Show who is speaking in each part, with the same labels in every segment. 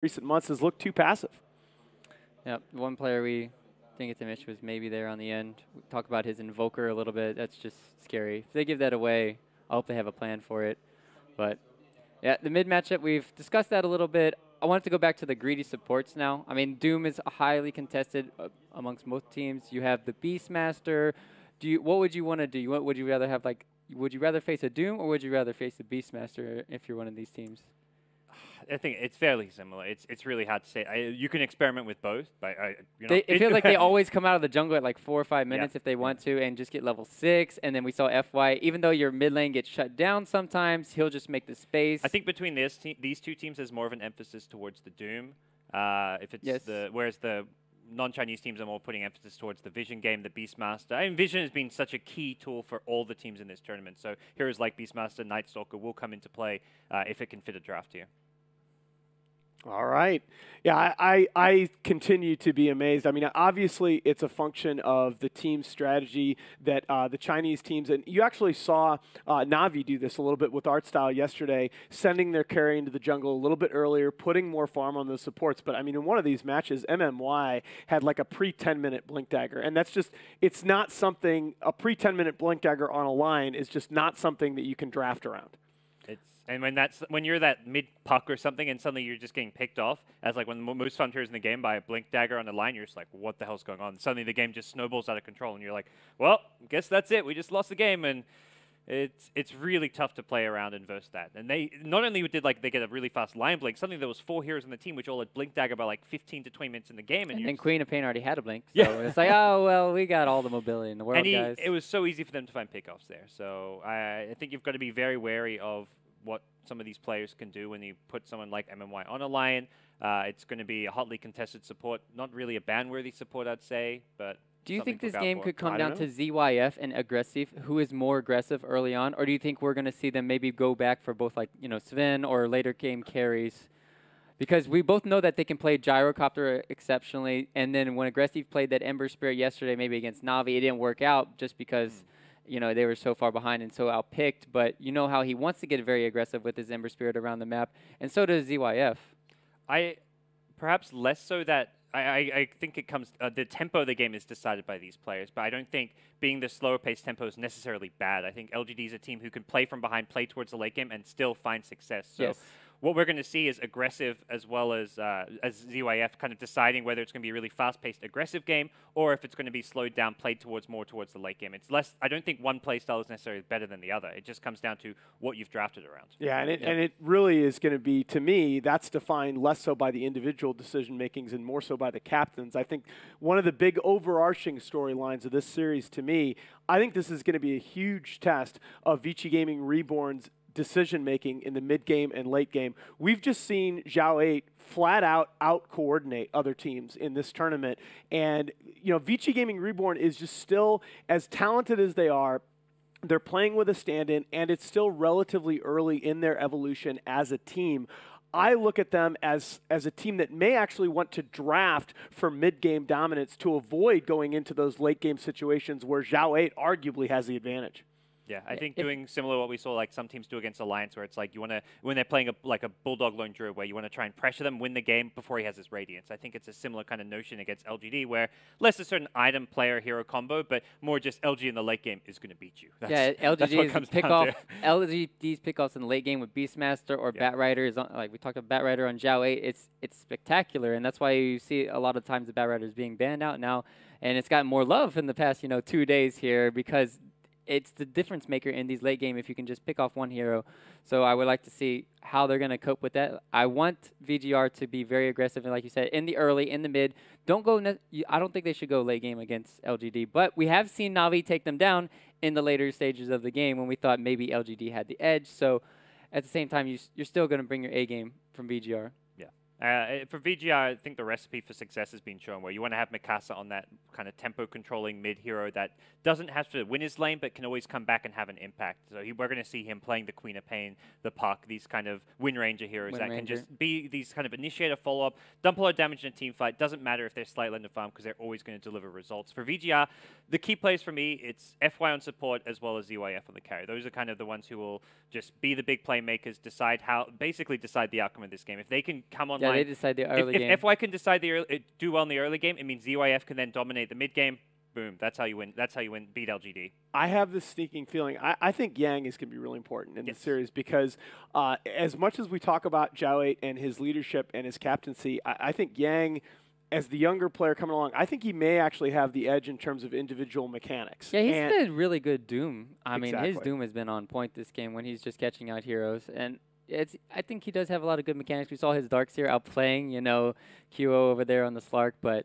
Speaker 1: recent months has looked too passive.
Speaker 2: Yep, one player we didn't get to mention was maybe there on the end. We talk about his invoker a little bit. That's just scary. If they give that away, I hope they have a plan for it. But yeah, the mid matchup, we've discussed that a little bit. I wanted to go back to the greedy supports now. I mean, Doom is highly contested amongst most teams. You have the Beastmaster. What would you want to do? Would you rather have would you rather face a Doom or would you rather face the Beastmaster if you're one of these teams?
Speaker 3: I think it's fairly similar. It's really hard to say. You can experiment with both, but
Speaker 2: it feels like they always come out of the jungle at like 4 or 5 minutes if they want to, and just get level 6. And then we saw FY. Even though your mid lane gets shut down sometimes, he'll just make the space.
Speaker 3: I think between these two teams, there's more of an emphasis towards the Doom. Whereas the non-Chinese teams are more putting emphasis towards the Vision game, the Beastmaster. I mean, Vision has been such a key tool for all the teams in this tournament. So heroes like Beastmaster, Nightstalker will come into play if it can fit a draft here.
Speaker 1: All right. Yeah, I continue to be amazed. I mean, obviously, it's a function of the team strategy that the Chinese teams, and you actually saw Na'Vi do this a little bit with Artstyle yesterday, sending their carry into the jungle a little bit earlier, putting more farm on those supports. But, I mean, in one of these matches, MMY had like a pre-10-minute Blink Dagger, and that's just, it's not something, a pre-10-minute Blink Dagger on a line is just not something that you can draft around.
Speaker 3: And when you're that mid puck or something, and suddenly you're just getting picked off, as like when the most fun players in the game by a Blink Dagger on the line, you're just like, what the hell's going on? And suddenly the game just snowballs out of control, and you're like, well, guess that's it. We just lost the game, and it's really tough to play around and verse that. And they not only did they get a really fast line blink, suddenly there was 4 heroes on the team which all had Blink Dagger by like 15 to 20 minutes in the game,
Speaker 2: and Queen of Pain already had a blink, so
Speaker 3: yeah.
Speaker 2: It's like, oh well, we got all the mobility in the world, guys.
Speaker 3: It was so easy for them to find pickoffs there. So I think you've got to be very wary of what some of these players can do when you put someone like MMY on a line. It's going to be a hotly contested support, not really a ban-worthy support, I'd say, but
Speaker 2: do you think this game could come down to ZYF and aggressive, who is more aggressive early on, or do you think we're going to see them maybe go back for both, like, Sven or later game carries? Because we both know that they can play Gyrocopter exceptionally, and then when aggressive played that Ember Spirit yesterday, maybe against Na'Vi, it didn't work out just because they were so far behind and so outpicked, but you know how he wants to get very aggressive with his Ember Spirit around the map, and so does ZYF.
Speaker 3: Perhaps less so that I think it comes the tempo of the game is decided by these players, but I don't think being the slower paced tempo is necessarily bad. I think LGD is a team who can play from behind, play towards the late game, and still find success. So
Speaker 2: yes.
Speaker 3: What we're going to see is aggressive as well as ZYF kind of deciding whether it's going to be a really fast-paced aggressive game or if it's going to be slowed down, played more towards the late game. It's less. I don't think one play style is necessarily better than the other. It just comes down to what you've drafted around.
Speaker 1: Yeah, and it really is going to be, to me, that's defined less so by the individual decision makings and more so by the captains. I think one of the big overarching storylines of this series, to me, I think this is going to be a huge test of VG.Reborn's decision-making in the mid-game and late game. We've just seen Zhao 8 flat out coordinate other teams in this tournament. And, VG.Reborn is just still as talented as they are. They're playing with a stand-in, and it's still relatively early in their evolution as a team. I look at them as a team that may actually want to draft for mid-game dominance to avoid going into those late-game situations where Zhao 8 arguably has the advantage.
Speaker 3: Yeah, I think doing similar to what we saw like some teams do against Alliance, where it's like you want to, when they're playing a Bulldog Lone Druid, where you want to try and pressure them, win the game before he has his Radiance. I think it's a similar kind of notion against LGD, where less a certain item player hero combo, but more just LG in the late game is going to beat you.
Speaker 2: LGD's pickoffs in the late game with Beastmaster or Batrider is like we talked about Batrider on Zhao 8. It's spectacular, and that's why you see a lot of times the Batrider is being banned out now, and it's gotten more love in the past 2 days here because it's the difference maker in these late game if you can just pick off one hero. So I would like to see how they're going to cope with that. I want VGR to be very aggressive, and like you said, in the early, in the mid. Don't go. I don't think they should go late game against LGD, but we have seen Na'Vi take them down in the later stages of the game when we thought maybe LGD had the edge. So at the same time, you're still going to bring your A game from VGR.
Speaker 3: For VGR, I think the recipe for success has been shown where you want to have Mikasa on that kind of tempo-controlling mid-hero that doesn't have to win his lane but can always come back and have an impact. So we're going to see him playing the Queen of Pain, the Puck, these kind of Wind Ranger heroes can just be these kind of initiator follow-up, dump a lot of damage in a team fight. Doesn't matter if they're slight lender farm because they're always going to deliver results. For VGR, the key plays for me, it's FY on support as well as ZYF on the carry. Those are kind of the ones who will just be the big playmakers, basically decide the outcome of this game. If they can come online line.
Speaker 2: they decide the early game.
Speaker 3: If FY can decide do well in the early game, it means ZYF can then dominate the mid game. Boom, that's how you win. That's how you win. Beat LGD.
Speaker 1: I have this sneaking feeling. I think Yang is going to be really important in this series because as much as we talk about Zhao 8 and his leadership and his captaincy, I think Yang, as the younger player coming along, I think he may actually have the edge in terms of individual mechanics.
Speaker 2: Yeah, he's been really good Doom. I mean, his
Speaker 1: Exactly.
Speaker 2: Doom has been on point this game when he's just catching out heroes. And I think he does have a lot of good mechanics. We saw his Darkseer outplaying, QO over there on the Slark, but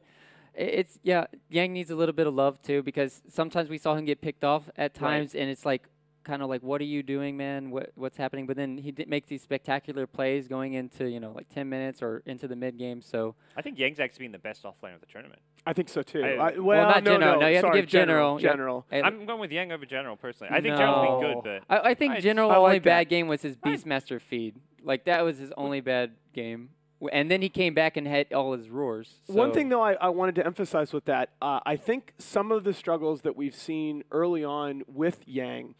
Speaker 2: Yang needs a little bit of love too because sometimes we saw him get picked off at times, and it's like kind of like, what are you doing, man? What's happening? But then he makes these spectacular plays going into like 10 minutes or into the mid game. So
Speaker 3: I think Yang's actually been the best offlaner of the tournament.
Speaker 1: I think so too.
Speaker 2: Well, not General. No, you have to give General.
Speaker 1: General.
Speaker 2: Yep.
Speaker 3: I'm going with Yang over General personally. I think General's been good, but
Speaker 2: I think General's
Speaker 1: I like
Speaker 2: only
Speaker 1: that.
Speaker 2: bad game was his Beastmaster feed. Like that was his only bad game. And then he came back and had all his roars. So.
Speaker 1: One thing, though, I wanted to emphasize with that, I think some of the struggles that we've seen early on with Yang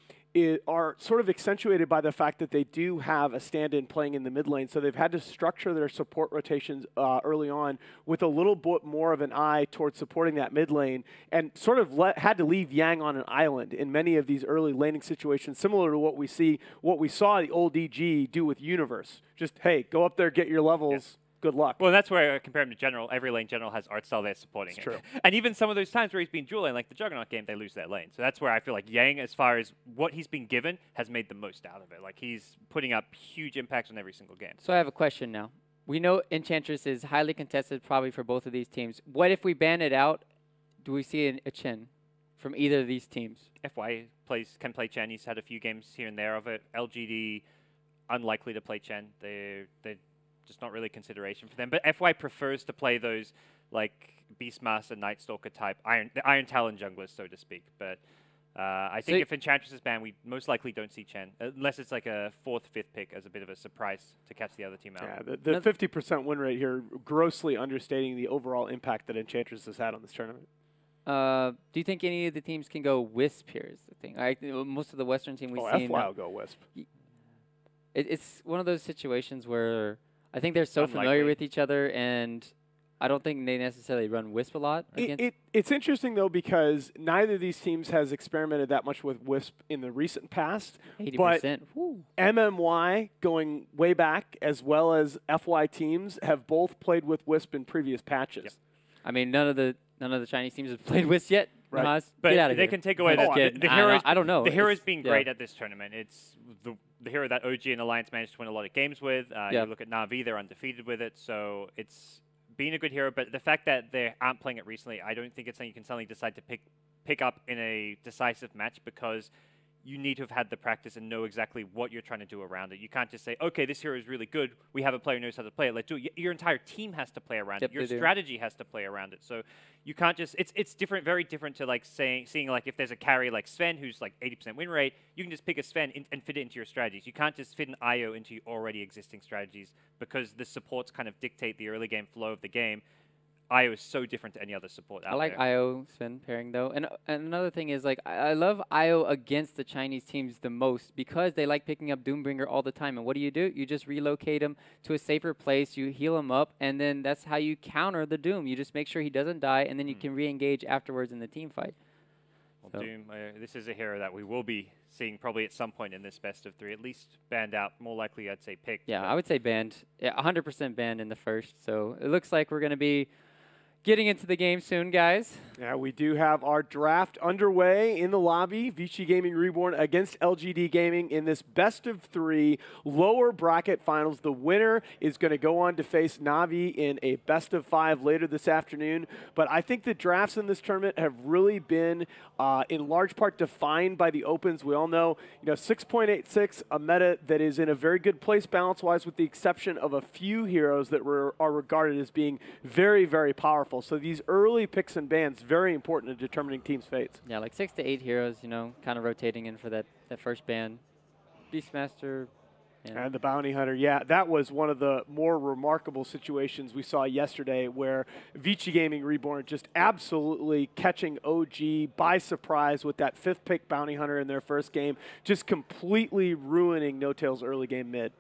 Speaker 1: are sort of accentuated by the fact that they do have a stand-in playing in the mid lane, so they've had to structure their support rotations early on with a little bit more of an eye towards supporting that mid lane, and sort of had to leave Yang on an island in many of these early laning situations, similar to what we saw the old EG do with Universe. Just, hey, go up there, get your levels.
Speaker 3: Yes.
Speaker 1: Good luck.
Speaker 3: Well, that's where I compare him to General. Every lane General has art style there supporting
Speaker 1: It's
Speaker 3: him.
Speaker 1: true.
Speaker 3: And even some of those times where he's been dual lane, like the Juggernaut game, they lose their lane. So that's where I feel like Yang, as far as what he's been given, has made the most out of it. Like he's putting up huge impacts on every single game.
Speaker 2: So I have a question now. We know Enchantress is highly contested probably for both of these teams. What if we ban it out? Do we see a Chen from either of these teams?
Speaker 3: FY can play Chen. He's had a few games here and there of it. LGD, unlikely to play Chen. They're just not really consideration for them. But FY prefers to play those like Beastmaster, Night Stalker type, the Iron Talon junglers, so to speak. But I think if Enchantress is banned, we most likely don't see Chen, unless it's like a 4th, 5th pick as a bit of a surprise to catch the other team out.
Speaker 1: Yeah, the 50% win rate here, grossly understating the overall impact that Enchantress has had on this tournament.
Speaker 2: Do you think any of the teams can go Wisp here is the thing? Most of the Western team we've seen.
Speaker 1: FY will go Wisp.
Speaker 2: It's one of those situations where I think they're so familiar with each other, and I don't think they necessarily run Wisp a lot.
Speaker 1: It's interesting, though, because neither of these teams has experimented that much with Wisp in the recent past.
Speaker 2: 80%.
Speaker 1: But MMY, going way back, as well as FY teams, have both played with Wisp in previous patches.
Speaker 2: Yep. I mean, none of the Chinese teams have played Wisp yet.
Speaker 1: Right.
Speaker 2: Nahas,
Speaker 3: But
Speaker 2: get out of
Speaker 3: they
Speaker 2: here.
Speaker 3: can take away the heroes.
Speaker 2: I don't know.
Speaker 3: The hero's been great at this tournament. It's the hero that OG and Alliance managed to win a lot of games with. You look at Na'Vi, they're undefeated with it. So it's been a good hero. But the fact that they aren't playing it recently, I don't think it's something you can suddenly decide to pick up in a decisive match, because you need to have had the practice and know exactly what you're trying to do around it. You can't just say, okay, this hero is really good. We have a player who knows how to play it. Let's do it. Your entire team has to play around it. Your strategy has to play around it. So you can't just, it's different, very different to like seeing like if there's a carry like Sven who's like 80% win rate, you can just pick a Sven and fit it into your strategies. You can't just fit an IO into your already existing strategies, because the supports kind of dictate the early game flow of the game. IO is so different to any other support out there.
Speaker 2: I like IO Sven pairing though, and another thing is like I love IO against the Chinese teams the most, because they like picking up Doombringer all the time. And what do? You just relocate him to a safer place, you heal him up, and then that's how you counter the Doom. You just make sure he doesn't die, and then you can re-engage afterwards in the team fight.
Speaker 3: Well, Doom, this is a hero that we will be seeing probably at some point in this best of 3, at least banned out. More likely, I'd say picked.
Speaker 2: Yeah, I would say banned. Yeah, 100% banned in the first. So it looks like we're going to be getting into the game soon, guys.
Speaker 1: Yeah, we do have our draft underway in the lobby. VG.Reborn against LGD Gaming in this best of 3 lower bracket finals. The winner is going to go on to face Na'Vi in a best of 5 later this afternoon. But I think the drafts in this tournament have really been in large part defined by the opens. We all know, 6.86, a meta that is in a very good place balance-wise, with the exception of a few heroes that are regarded as being very, very powerful. So these early picks and bans, very important in determining teams' fates.
Speaker 2: Yeah, like 6 to 8 heroes, kind of rotating in for that first ban. Beastmaster.
Speaker 1: And the Bounty Hunter, yeah, that was one of the more remarkable situations we saw yesterday, where VG.Reborn just absolutely catching OG by surprise with that 5th pick Bounty Hunter in their first game, just completely ruining No Tail's early game mid.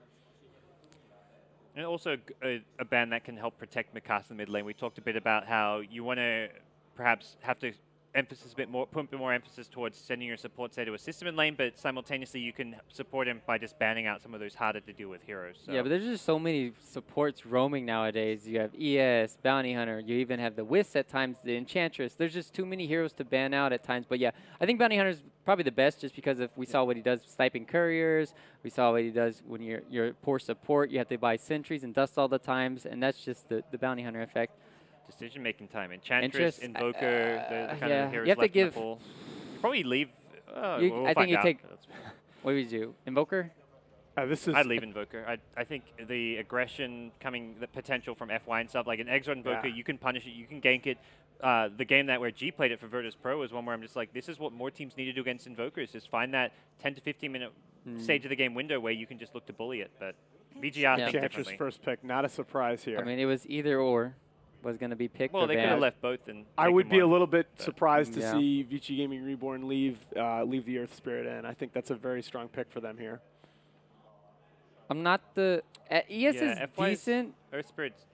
Speaker 3: And also a ban that can help protect Mikasa in the mid lane. We talked a bit about how you want to perhaps have to put a bit more emphasis towards sending your support, say, to assist him in lane, but simultaneously you can support him by just banning out some of those harder to deal with heroes. So.
Speaker 2: Yeah, but there's just so many supports roaming nowadays. You have ES, Bounty Hunter, you even have the Wisp at times, the Enchantress. There's just too many heroes to ban out at times. But yeah, I think Bounty Hunter's probably the best just because if we saw what he does sniping couriers, we saw what he does when you're poor support, you have to buy sentries and dust all the times, and that's just the Bounty Hunter effect.
Speaker 3: Decision-making time. Enchantress, Invoker, the kind of heroes
Speaker 2: you have
Speaker 3: left
Speaker 2: to
Speaker 3: in the pool. You probably leave. We'll
Speaker 2: I think you
Speaker 3: out.
Speaker 2: take. What do you do? Invoker?
Speaker 3: I'd leave Invoker. I think the aggression the potential from FY and stuff, like an Exort Invoker, you can punish it, you can gank it. The game where G played it for virtus.pro was one where I'm just like, this is what more teams need to do against Invokers, is find that 10 to 15 minute stage of the game window where you can just look to bully it. But VG.R think differently.
Speaker 1: First pick, not a surprise here.
Speaker 2: I mean, it was either or was going to be picked.
Speaker 3: Well, they could have left both. And
Speaker 1: I would be a little bit surprised to see VG.Reborn leave the Earth Spirit in. I think that's a very strong pick for them here.
Speaker 2: I'm not the ES is decent.
Speaker 3: Earth Spirit's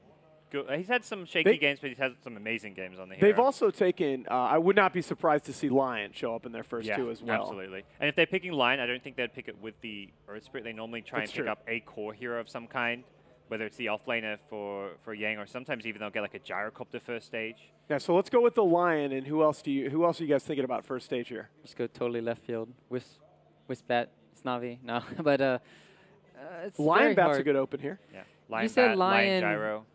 Speaker 3: good. He's had some shaky games, but he's had some amazing games on the hero.
Speaker 1: They've also taken. I would not be surprised to see Lion show up in their first two as well.
Speaker 3: Absolutely. And if they're picking Lion, I don't think they'd pick it with the Earth Spirit. They normally try and pick up a core hero of some kind, whether it's the offlaner for Yang, or sometimes even they'll get like a gyrocopter first stage.
Speaker 1: Yeah, so let's go with the Lion, and who else are you guys thinking about first stage here?
Speaker 2: Just go totally left field. Wispat, Snavi. No, but it's
Speaker 1: Lion Bat's
Speaker 2: hard.
Speaker 1: a good open here.
Speaker 3: Yeah, Lion
Speaker 2: you said
Speaker 3: Bat,
Speaker 2: Lion
Speaker 3: Gyro.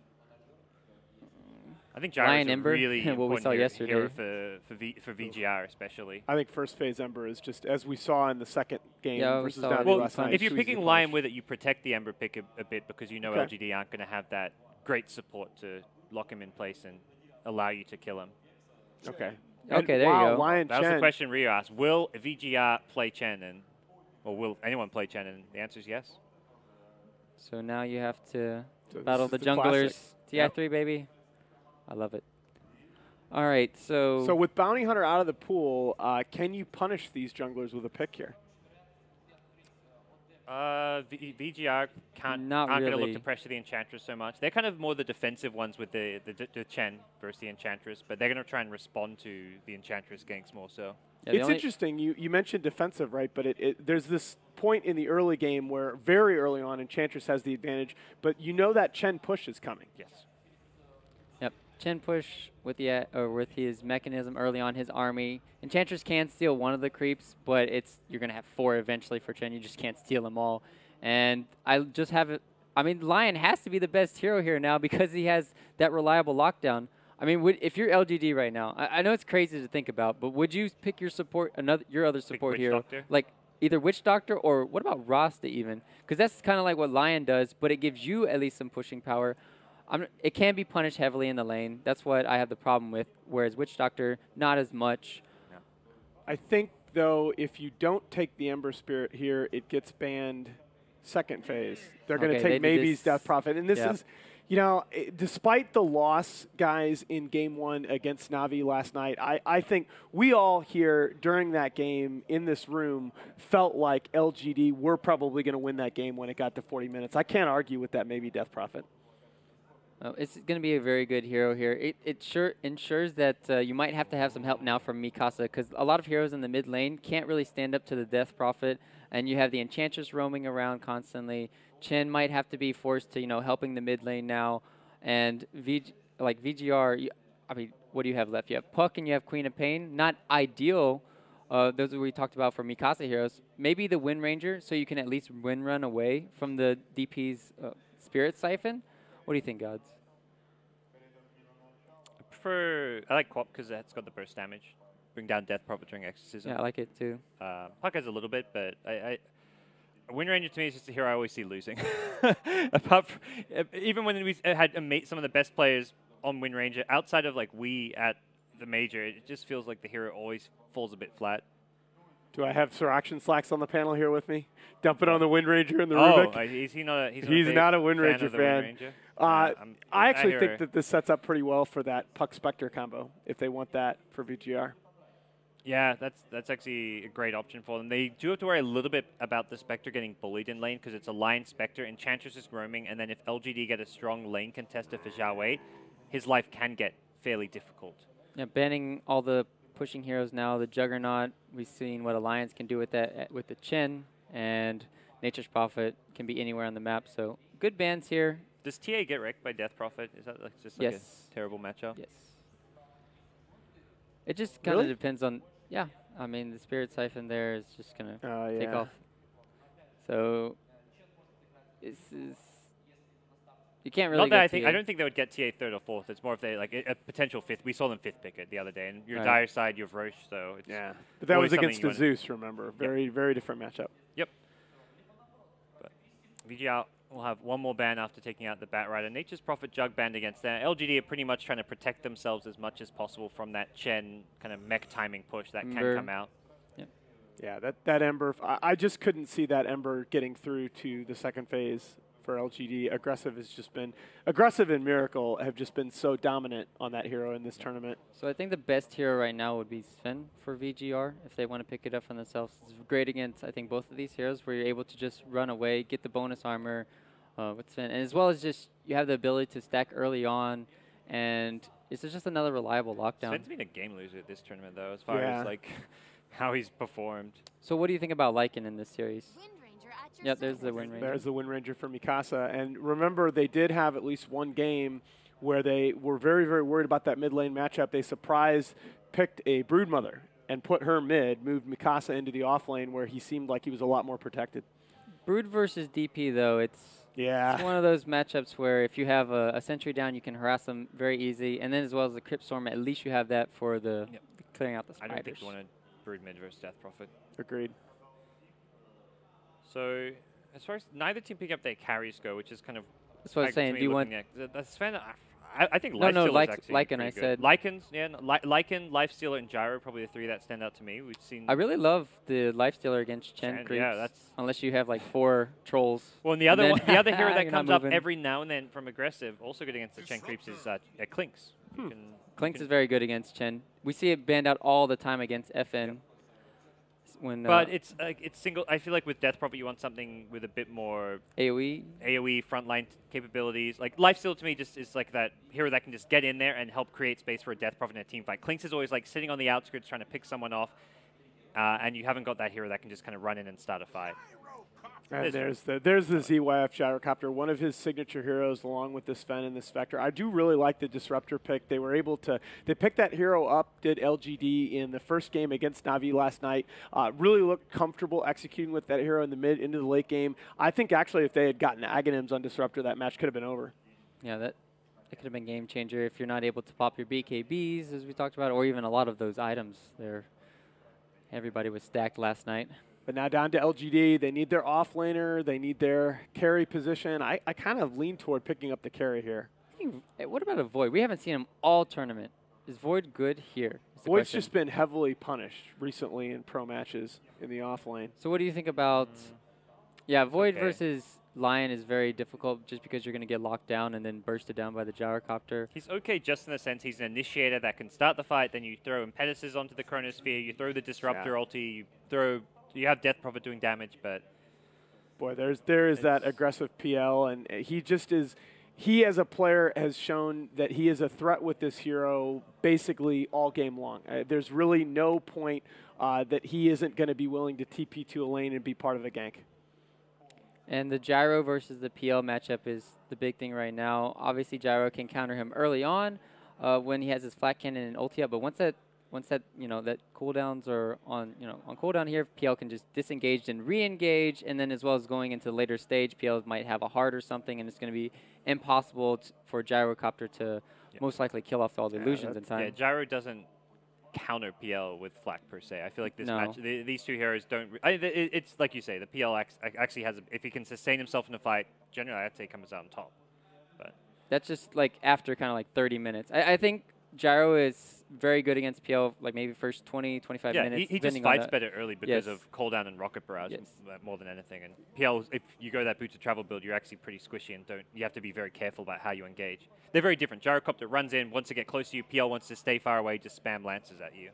Speaker 3: I think Gyro is a really important hero for VGR especially.
Speaker 1: I think first phase Ember is just, as we saw in the second game versus
Speaker 3: well,
Speaker 1: last night.
Speaker 3: If you're picking Lion with it, you protect the Ember pick a bit because you know LGD aren't going to have that great support to lock him in place and allow you to kill him.
Speaker 1: Okay.
Speaker 2: Okay, there you go.
Speaker 1: Lion
Speaker 3: that was the question Rio asked. Will VGR play Chen, or will anyone play Chen? And the answer is yes.
Speaker 2: So now you have to battle the junglers. TI3, baby. I love it. All right, so
Speaker 1: with Bounty Hunter out of the pool, can you punish these junglers with a pick here?
Speaker 3: VGR aren't going to look to pressure the Enchantress so much. They're kind of more the defensive ones with the Chen versus the Enchantress, but they're going to try and respond to the Enchantress ganks more so.
Speaker 1: Yeah, it's interesting. You mentioned defensive, right? But there's this point in the early game where very early on Enchantress has the advantage, but you know that Chen push is coming.
Speaker 3: Yes.
Speaker 2: Yep. Chen push with his mechanism early on, his army. Enchantress can steal one of the creeps, but you're going to have 4 eventually for Chen. You just can't steal them all. And I just have it. I mean, Lion has to be the best hero here now because he has that reliable lockdown. I mean, if you're LGD right now, I know it's crazy to think about, but would you pick your other support hero, like either Witch Doctor or what about Rasta even? Because that's kind of like what Lion does, but it gives you at least some pushing power. It can be punished heavily in the lane. That's what I have the problem with, whereas Witch Doctor, not as much.
Speaker 3: Yeah.
Speaker 1: I think, though, if you don't take the Ember Spirit here, it gets banned second phase. They're going to take Maybe's Death Prophet. And this is, you know, despite the loss, guys, in Game 1 against Na'Vi last night, I think we all here during that game in this room felt like LGD were probably going to win that game when it got to 40 minutes. I can't argue with that Maybe Death Prophet.
Speaker 2: It's going to be a very good hero here. It sure ensures that you might have to have some help now from Mikasa because a lot of heroes in the mid lane can't really stand up to the Death Prophet, and you have the Enchantress roaming around constantly. Chen might have to be forced to, helping the mid lane now, and VGR, I mean, what do you have left? You have Puck and you have Queen of Pain. Not ideal. Those are what we talked about for Mikasa heroes. Maybe the Wind Ranger, so you can at least wind run away from the DP's Spirit Siphon. What do you think, Gods?
Speaker 3: I like Quap because it's got the burst damage. Bring down Death Prophet during Exorcism.
Speaker 2: Yeah, I like it too.
Speaker 3: Puck has a little bit, but Wind Ranger to me is just a hero I always see losing. Apart from, even when we had some of the best players on Wind Ranger, outside of like we at the major, it just feels like the hero always falls a bit flat.
Speaker 1: Do I have Sir Action Slacks on the panel here with me? Dump it on the Wind Ranger and the Rubik.
Speaker 3: He's
Speaker 1: not a Wind Ranger fan. I actually think that this sets up pretty well for that Puck Spectre combo if they want that for VGR.
Speaker 3: Yeah, that's actually a great option for them. They do have to worry a little bit about the Spectre getting bullied in lane because it's a Lion Spectre, Enchantress is roaming, and then if LGD get a strong lane contester for Zhao Wei, his life can get fairly difficult.
Speaker 2: Yeah, banning all the pushing heroes now, the Juggernaut, we've seen what Alliance can do with that with the Chen, and Nature's Prophet can be anywhere on the map, so good bans here.
Speaker 3: Does TA get wrecked by Death Prophet? Is that just like a terrible matchup?
Speaker 2: Yes. It just kind of depends on, yeah. I mean, the Spirit Siphon there is just going to take off. So, this is, you can't really
Speaker 3: Not that I don't think they would get TA 3rd or 4th. It's more if they, like, a potential 5th. We saw them 5th pick it the other day. And your Dire side, you have Roche, so it's
Speaker 1: but that was against the Zeus, remember. Very, very different matchup.
Speaker 3: Yep. But VG will have one more ban after taking out the Batrider. Nature's Prophet Jug banned against that. LGD are pretty much trying to protect themselves as much as possible from that Chen kind of mech timing push that can come out.
Speaker 2: Yep.
Speaker 1: Yeah, that Ember, I just couldn't see that Ember getting through to the second phase for LGD. Aggressive and Miracle have just been so dominant on that hero in this tournament.
Speaker 2: So I think the best hero right now would be Sven for VGR if they want to pick it up for themselves. It's great against, I think, both of these heroes where you're able to just run away, get the bonus armor with Sven, and as well as just you have the ability to stack early on, and it's just another reliable lockdown.
Speaker 3: Sven's been a game loser at this tournament, though, as far as like how he's performed.
Speaker 2: So what do you think about Lycan in this series? Yep, there's the Wind Ranger.
Speaker 1: There's the Wind Ranger for Mikasa. And remember, they did have at least one game where they were very, very worried about that mid lane matchup. They picked a Broodmother and put her mid, moved Mikasa into the off lane where he seemed like he was a lot more protected.
Speaker 2: Brood versus DP, though, it's one of those matchups where if you have a sentry down, you can harass them very easy. And then as well as the Crypt Storm, at least you have that for the clearing out the spiders.
Speaker 3: I don't think you want to Brood mid versus Death Prophet.
Speaker 1: Agreed.
Speaker 3: So, as far as neither team pick up their carries go, which is kind of...
Speaker 2: That's what I was saying. Do you want...
Speaker 3: That's Sven, I think Lifestealer is actually
Speaker 2: Lycan, I said.
Speaker 3: Lycan's, Lycan, Lifestealer, and Gyro, probably the three that stand out to me. We've seen...
Speaker 2: I really love the Lifestealer against Chen creeps. Yeah, that's... Unless you have, like, 4 trolls.
Speaker 3: Well, and the other hero that comes up every now and then from aggressive, also good against the Chen creeps, is Clinks.
Speaker 2: Clinks is very good against Chen. We see it banned out all the time against FN. Yep.
Speaker 3: But it's single. I feel like with Death Prophet, you want something with a bit more AOE frontline capabilities. Like Lifesteal to me just is like that hero that can just get in there and help create space for a Death Prophet in a team fight. Clinks is always like sitting on the outskirts trying to pick someone off, and you haven't got that hero that can just kind of run in and start a fight.
Speaker 1: And there's the ZYF Gyrocopter, one of his signature heroes, along with the Sven and the Spectre. I do really like the Disruptor pick. They were able to pick that hero up, did LGD in the first game against Na'Vi last night. Really looked comfortable executing with that hero in the mid into the late game. I think actually if they had gotten Aghanims on Disruptor, that match could have been over.
Speaker 2: Yeah, that could have been game changer if you're not able to pop your BKBs, as we talked about, or even a lot of those items there. Everybody was stacked last night.
Speaker 1: But now down to LGD, they need their offlaner, they need their carry position. I kind of lean toward picking up the carry here.
Speaker 2: What about a Void? We haven't seen him all tournament. Is Void good here?
Speaker 1: Void's just been heavily punished recently in pro matches in the offlane.
Speaker 2: So what do you think about... Yeah, Void versus Lion is very difficult just because you're going to get locked down and then bursted down by the Gyrocopter.
Speaker 3: He's okay just in the sense he's an initiator that can start the fight, then you throw Impetuses onto the Chronosphere, you throw the Disruptor ulti, you have Death Prophet doing damage, but...
Speaker 1: Boy, there is that aggressive PL, and he just is... He, as a player, has shown that he is a threat with this hero basically all game long. There's really no point that he isn't going to be willing to TP to a lane and be part of a gank.
Speaker 2: And the Gyro versus the PL matchup is the big thing right now. Obviously, Gyro can counter him early on when he has his flat cannon and ulti up, but once that that cooldowns are on cooldown here, PL can just disengage and re-engage, and then as well as going into the later stage, PL might have a heart or something, and it's going to be impossible for Gyrocopter to most likely kill off all the illusions in time.
Speaker 3: Yeah, Gyro doesn't counter PL with flak per se. I feel like this match, these two heroes don't. It's like you say, the PL actually has. If he can sustain himself in a fight, generally I'd say he comes out on top. But
Speaker 2: that's just like after kind of like 30 minutes. I think Gyro is very good against PL, like maybe first 20, 25 minutes.
Speaker 3: Yeah, he just fights better early because of cooldown and rocket barrage more than anything. And PL, if you go that Boots of Travel build, you're actually pretty squishy and you have to be very careful about how you engage. They're very different. Gyrocopter runs in, wants to get close to you. PL wants to stay far away, just spam lances at you.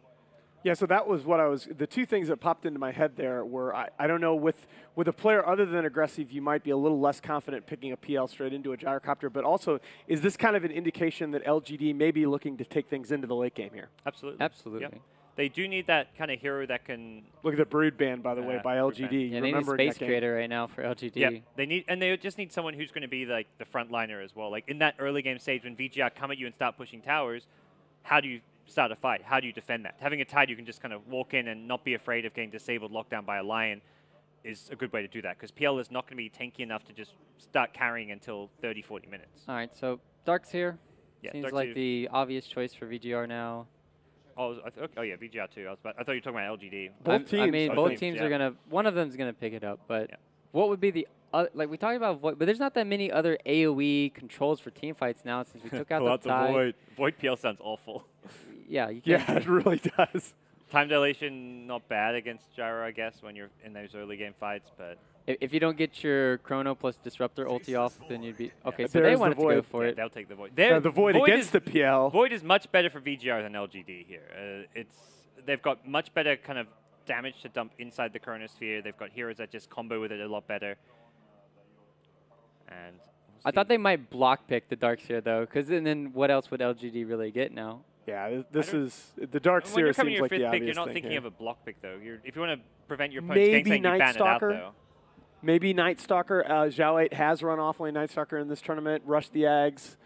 Speaker 1: Yeah, so that was what I was. The two things that popped into my head there were I don't know, with a player other than aggressive, you might be a little less confident picking a PL straight into a gyrocopter. But also, is this kind of an indication that LGD may be looking to take things into the late game here?
Speaker 3: Absolutely.
Speaker 2: Absolutely.
Speaker 3: Yep. They do need that kind of hero that can.
Speaker 1: Look at the Brood Band, by the way, by LGD.
Speaker 2: Yeah, they need a space creator right now for LGD.
Speaker 3: Yeah, they just need someone who's going to be like the front liner as well. Like in that early game stage when VGR come at you and start pushing towers, how do you start a fight? How do you defend that? Having a Tide you can just kind of walk in and not be afraid of getting disabled, locked down by a Lion is a good way to do that, because PL is not going to be tanky enough to just start carrying until 30, 40 minutes.
Speaker 2: All right, so Dark's here.
Speaker 3: Yeah,
Speaker 2: seems
Speaker 3: Dark's
Speaker 2: like
Speaker 3: here.
Speaker 2: the obvious choice for VGR now.
Speaker 3: Oh, yeah, VGR too. I thought you were talking about LGD.
Speaker 1: Both teams.
Speaker 2: I mean, both teams
Speaker 3: yeah.
Speaker 2: are gonna. One of them's gonna pick it up, but
Speaker 3: Yeah.
Speaker 2: what would be the like we talked about Void, but there's not that many other AOE controls for team fights now since we took out the Tide.
Speaker 3: Void PL sounds awful.
Speaker 2: Yeah, you can't.
Speaker 1: Yeah, it really does.
Speaker 3: Time dilation not bad against Gyro, I guess, when you're in those early game fights, but
Speaker 2: If you don't get your Chrono plus Disruptor ulti off, then you'd be okay.
Speaker 1: Yeah.
Speaker 2: So they
Speaker 1: There's the
Speaker 2: wanted to
Speaker 1: Void.
Speaker 2: go for it.
Speaker 3: they'll take the Void.
Speaker 1: The Void against the PL.
Speaker 3: Void is much better for VGR than LGD here. They've got much better kind of damage to dump inside the Chronosphere. They've got heroes that just combo with it a lot better. And
Speaker 2: I thought they might block pick the Darkseer though, because then what else would LGD really get now?
Speaker 1: Yeah, this is the Dark
Speaker 3: when you're
Speaker 1: Seer
Speaker 3: coming
Speaker 1: seems
Speaker 3: your
Speaker 1: like
Speaker 3: fifth
Speaker 1: the
Speaker 3: pick,
Speaker 1: obvious
Speaker 3: you're not
Speaker 1: thing
Speaker 3: thinking
Speaker 1: here.
Speaker 3: of a block pick though. If you want to prevent your opponent's
Speaker 1: Maybe
Speaker 3: gangsaying, you ban it out
Speaker 1: Nightstalker.
Speaker 3: though.
Speaker 1: Maybe Nightstalker. Zhao 8 has run offlane Nightstalker in this tournament. Rush the Ags.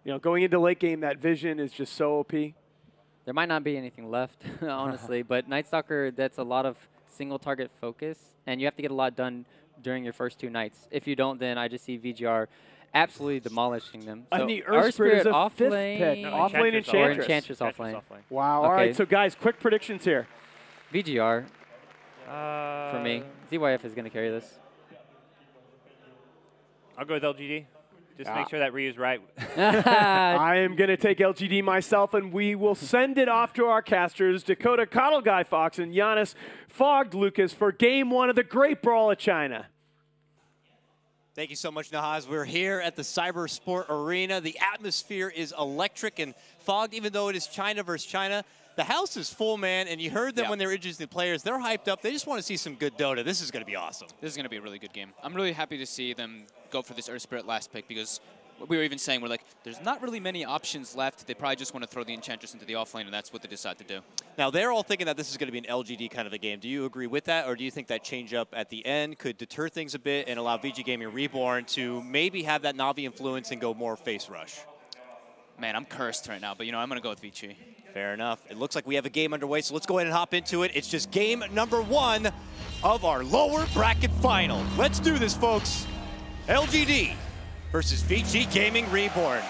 Speaker 1: You know, going into late game, that vision is just so OP.
Speaker 2: There might not be anything left, honestly, but Nightstalker, that's a lot of single target focus, and you have to get a lot done during your first two nights. If you don't, then I just see VGR absolutely demolishing them. So
Speaker 1: And the Earth Spirit is a
Speaker 2: off
Speaker 1: fifth
Speaker 2: lane,
Speaker 1: pick.
Speaker 3: No,
Speaker 1: Offlane
Speaker 2: or
Speaker 1: Enchantress.
Speaker 2: Enchantress offlane.
Speaker 1: Wow. All right, so guys, quick predictions here.
Speaker 2: VGR for me. ZYF is going to carry this.
Speaker 3: I'll go with LGD. Just make sure that Ryu's right.
Speaker 1: I am going to take LGD myself, and we will send it off to our casters, Dakota, KotLGuy, Fox, and Giannis Fogged Lucas for Game 1 of the Great Brawl of China.
Speaker 4: Thank you so much, Nahaz. We're here at the Cyber Sport Arena. The atmosphere is electric and fogged, even though it is China versus China. The house is full, man, and you heard them when they're introducing the players. They're hyped up. They just want to see some good Dota. This is going to be awesome.
Speaker 5: This is going to be a really good game. I'm really happy to see them go for this Earth Spirit last pick, because we were even saying, we're like, there's not really many options left. They probably just want to throw the Enchantress into the offlane, and that's what they decide to do.
Speaker 4: Now, they're all thinking that this is going to be an LGD kind of a game. Do you agree with that, or do you think that change up at the end could deter things a bit and allow VG.Reborn to maybe have that Na'Vi influence and go more face rush?
Speaker 5: Man, I'm cursed right now, but, you know, I'm going to go with VG.
Speaker 4: Fair enough. It looks like we have a game underway, so let's go ahead and hop into it. It's just game number 1 of our lower bracket final. Let's do this, folks. LGD versus VG.Reborn.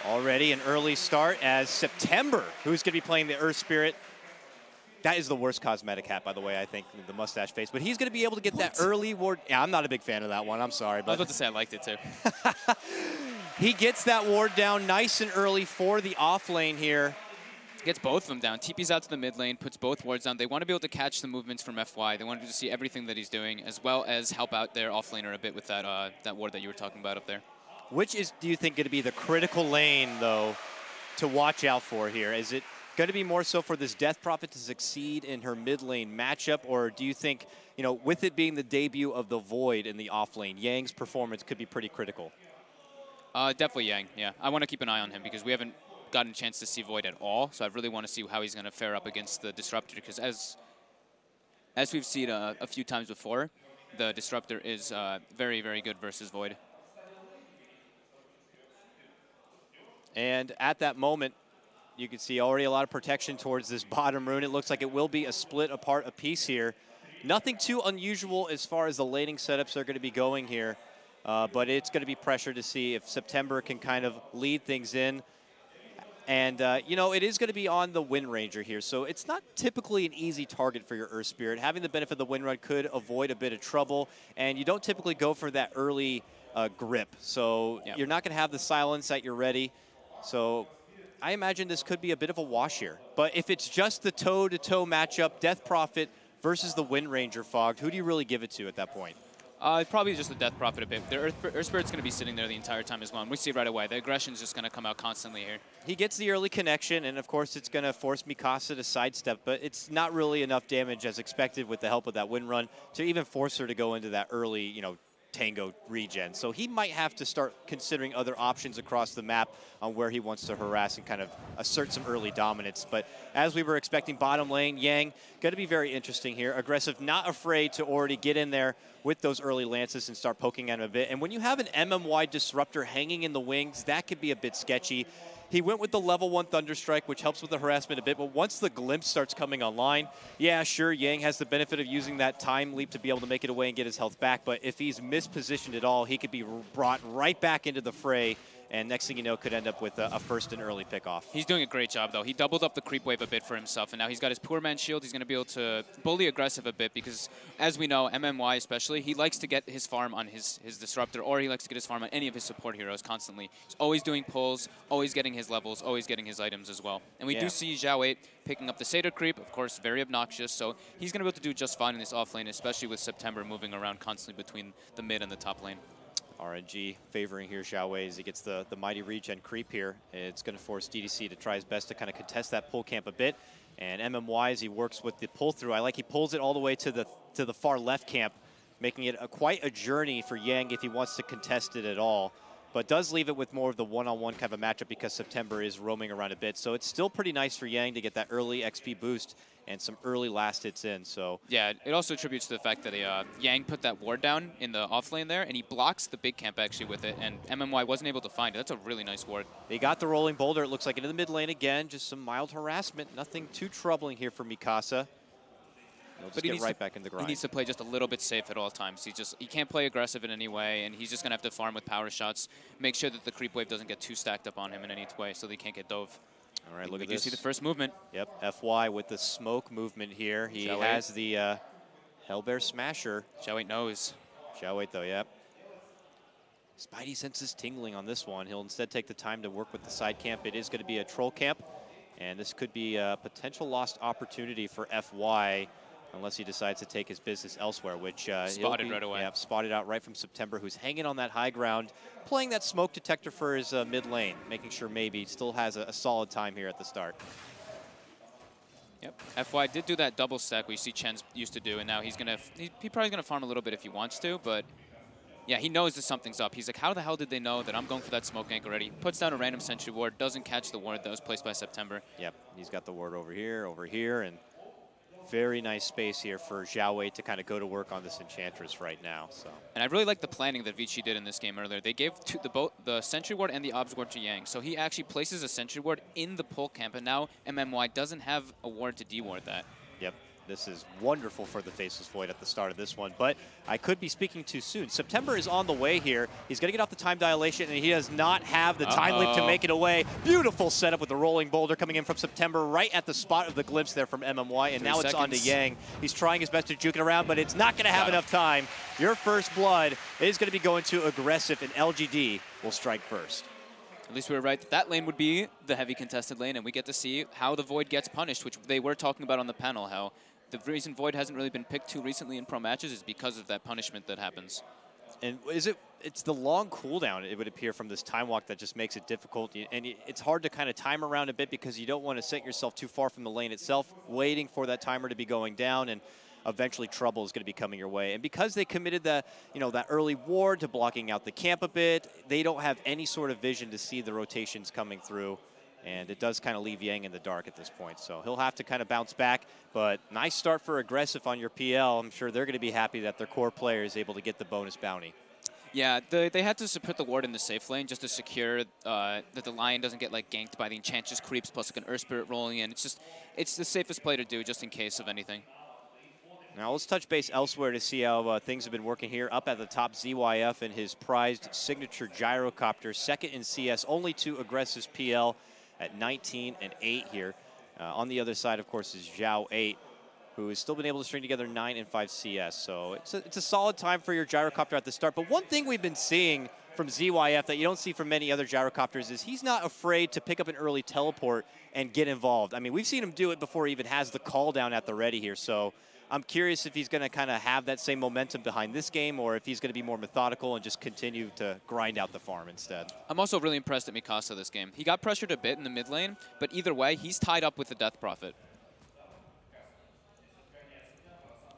Speaker 4: Already an early start as September, who's going to be playing the Earth Spirit. That is the worst cosmetic hat, by the way, I think, the mustache face. But he's going to be able to get that early ward. Yeah, I'm not a big fan of that one. I'm sorry. But
Speaker 5: I was about to say I liked it, too.
Speaker 4: He gets that ward down nice and early for the off lane here.
Speaker 5: Gets both of them down. TP's out to the mid lane, puts both wards down. They want to be able to catch the movements from FY. They want to see everything that he's doing, as well as help out their off laner a bit with that that ward that you were talking about up there.
Speaker 4: Which is, do you think, going to be the critical lane, though, to watch out for here? Is it going to be more so for this Death Prophet to succeed in her mid lane matchup, or do you think, you know, with it being the debut of the Void in the off lane, Yang's performance could be pretty critical?
Speaker 5: Definitely Yang, yeah. I want to keep an eye on him because we haven't gotten a chance to see Void at all, so I really want to see how he's going to fare up against the Disruptor, because as we've seen a few times before, the Disruptor is very, very good versus Void.
Speaker 4: And at that moment, you can see already a lot of protection towards this bottom rune. It looks like it will be a split apart a piece here. Nothing too unusual as far as the laning setups are going to be going here. But it's going to be pressure to see if September can kind of lead things in. And, you know, it is going to be on the Wind Ranger here. So it's not typically an easy target for your Earth Spirit. Having the benefit of the Wind Run could avoid a bit of trouble. And you don't typically go for that early grip. So you're not going to have the silence at your ready. So I imagine this could be a bit of a wash here. But if it's just the toe-to-toe matchup, Death Prophet versus the Wind Ranger Fogged, who do you really give it to at that point?
Speaker 5: Probably just the Death Prophet a bit. The Earth Spirit's going to be sitting there the entire time as well. And we see right away, the aggression's just going to come out constantly here.
Speaker 4: He gets the early connection, and of course it's going to force Mikasa to sidestep, but it's not really enough damage as expected with the help of that wind run to even force her to go into that early, you know, Tango regen. So he might have to start considering other options across the map on where he wants to harass and kind of assert some early dominance. But as we were expecting, bottom lane, Yang, going to be very interesting here. Aggressive, not afraid to already get in there with those early lances and start poking at him a bit. And when you have an MMY disruptor hanging in the wings, that could be a bit sketchy. He went with the level 1 Thunderstrike, which helps with the harassment a bit, but once the glimpse starts coming online, yeah, sure, Yang has the benefit of using that time leap to be able to make it away and get his health back, but if he's mispositioned at all, he could be brought right back into the fray, and next thing you know, could end up with a first and early pickoff.
Speaker 5: He's doing a great job, though. He doubled up the creep wave a bit for himself, and now he's got his Poor Man Shield. He's going to be able to bully aggressive a bit because, as we know, MMY especially, he likes to get his farm on his Disruptor, or he likes to get his farm on any of his support heroes constantly. He's always doing pulls, always getting his levels, always getting his items as well. And we do see Zhao 8 picking up the Satyr creep, of course, very obnoxious, so he's going to be able to do just fine in this off lane, especially with September moving around constantly between the mid and the top lane.
Speaker 4: RNG favoring here Zhao Wei as he gets the mighty regen creep here. It's going to force DDC to try his best to kind of contest that pull camp a bit. And MMY, as he works with the pull through, I like he pulls it all the way to the far left camp, making it quite a journey for Yang if he wants to contest it at all. But does leave it with more of the one-on-one kind of a matchup because September is roaming around a bit. So it's still pretty nice for Yang to get that early XP boost and some early last hits in. So
Speaker 5: yeah, it also attributes to the fact that Yang put that ward down in the off lane there, and he blocks the big camp actually with it, and MMY wasn't able to find it. That's a really nice ward.
Speaker 4: They got the rolling boulder, it looks like, into the mid lane again. Just some mild harassment. Nothing too troubling here for Mikasa. He'll just get right back in the grind.
Speaker 5: He needs to play just a little bit safe at all times. He can't play aggressive in any way, and he's just going to have to farm with power shots, make sure that the creep wave doesn't get too stacked up on him in any way so they can't get dove.
Speaker 4: All right, look at this.
Speaker 5: You see the first movement.
Speaker 4: Yep, FY with the smoke movement here. He has the Hellbear Smasher.
Speaker 5: Zhao 8 knows.
Speaker 4: Zhao 8 though, yep. Spidey senses tingling on this one. He'll instead take the time to work with the side camp. It is going to be a troll camp, and this could be a potential lost opportunity for FY unless he decides to take his business elsewhere, which
Speaker 5: spotted right away.
Speaker 4: Yeah, spotted out right from September, who's hanging on that high ground, playing that smoke detector for his mid lane, making sure maybe still has a solid time here at the start.
Speaker 5: Yep, FY did do that double stack we see Chen used to do, and now he's probably gonna farm a little bit if he wants to, but yeah, he knows that something's up. He's like, how the hell did they know that I'm going for that smoke gank already? Puts down a random sentry ward, doesn't catch the ward that was placed by September.
Speaker 4: Yep, he's got the ward over here, and very nice space here for Zhao Wei to kind of go to work on this Enchantress right now. So.
Speaker 5: And I really like the planning that VG did in this game earlier. They gave both the Sentry Ward and the Obs Ward to Yang. So he actually places a Sentry Ward in the pull camp, and now MMY doesn't have a ward to deward that.
Speaker 4: Yep. This is wonderful for the Faceless Void at the start of this one, but I could be speaking too soon. September is on the way here. He's going to get off the time dilation, and he does not have the time leap to make it away. Beautiful setup with the rolling boulder coming in from September right at the spot of the glimpse there from MMY, and now it's on to Yang. He's trying his best to juke it around, but it's not going to have enough time. Your first blood is going to be going to aggressive, and LGD will strike first.
Speaker 5: At least we were right. That lane would be the heavy contested lane, and we get to see how the Void gets punished, which they were talking about on the panel, how the reason Void hasn't really been picked too recently in pro matches is because of that punishment that happens.
Speaker 4: And it's the long cooldown, it would appear, from this time walk that just makes it difficult. And it's hard to kind of time around a bit because you don't want to set yourself too far from the lane itself, waiting for that timer to be going down, and eventually trouble is going to be coming your way. And because they committed that early ward to blocking out the camp a bit, they don't have any sort of vision to see the rotations coming through. And it does kind of leave Yang in the dark at this point. So he'll have to kind of bounce back. But nice start for aggressive on your PL. I'm sure they're going to be happy that their core player is able to get the bonus bounty.
Speaker 5: Yeah, they had to put the ward in the safe lane just to secure that the Lion doesn't get like ganked by the Enchantress creeps plus like an Earth Spirit rolling in. It's the safest play to do just in case of anything.
Speaker 4: Now let's touch base elsewhere to see how things have been working here. Up at the top, ZYF and his prized signature gyrocopter, second in CS, only to aggressive's PL at 19 and 8 here. On the other side, of course, is Zhao 8, who has still been able to string together 9 and 5 CS. So it's a solid time for your gyrocopter at the start. But one thing we've been seeing from ZYF that you don't see from many other gyrocopters is he's not afraid to pick up an early teleport and get involved. I mean, we've seen him do it before he even has the call down at the ready here. So I'm curious if he's going to kind of have that same momentum behind this game, or if he's going to be more methodical and just continue to grind out the farm instead.
Speaker 5: I'm also really impressed at Mikasa this game. He got pressured a bit in the mid lane, but either way, he's tied up with the Death Prophet.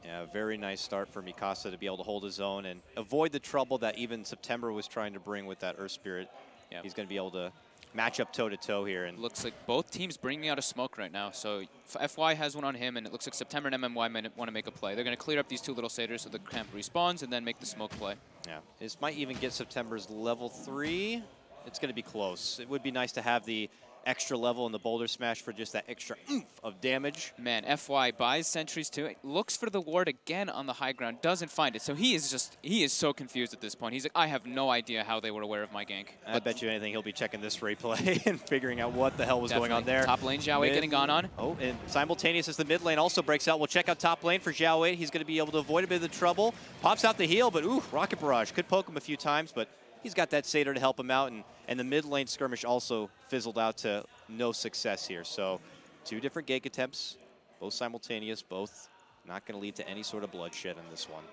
Speaker 4: Yeah, very nice start for Mikasa to be able to hold his own and avoid the trouble that even September was trying to bring with that Earth Spirit. Yeah. He's going to be able to match up toe-to-toe here. And
Speaker 5: looks like both teams bringing out a smoke right now. So FY has one on him, and it looks like September and MMY might want to make a play. They're going to clear up these two little satyrs so the camp respawns and then make the smoke play.
Speaker 4: Yeah, this might even get September's level 3. It's going to be close. It would be nice to have the extra level in the boulder smash for just that extra oomph of damage.
Speaker 5: Man, FY buys sentries too. Looks for the ward again on the high ground, doesn't find it. So he is so confused at this point. He's like, I have no idea how they were aware of my gank.
Speaker 4: I bet you anything he'll be checking this replay and figuring out what the hell was going on there.
Speaker 5: Top lane, Xiao getting gone on.
Speaker 4: Oh, and simultaneous as the mid lane also breaks out. We'll check out top lane for Xiao. He's going to be able to avoid a bit of the trouble. Pops out the heal, but ooh, Rocket Barrage. Could poke him a few times, but he's got that satyr to help him out, and the mid lane skirmish also fizzled out to no success here. So 2 different gank attempts, both simultaneous, both not going to lead to any sort of bloodshed in this one.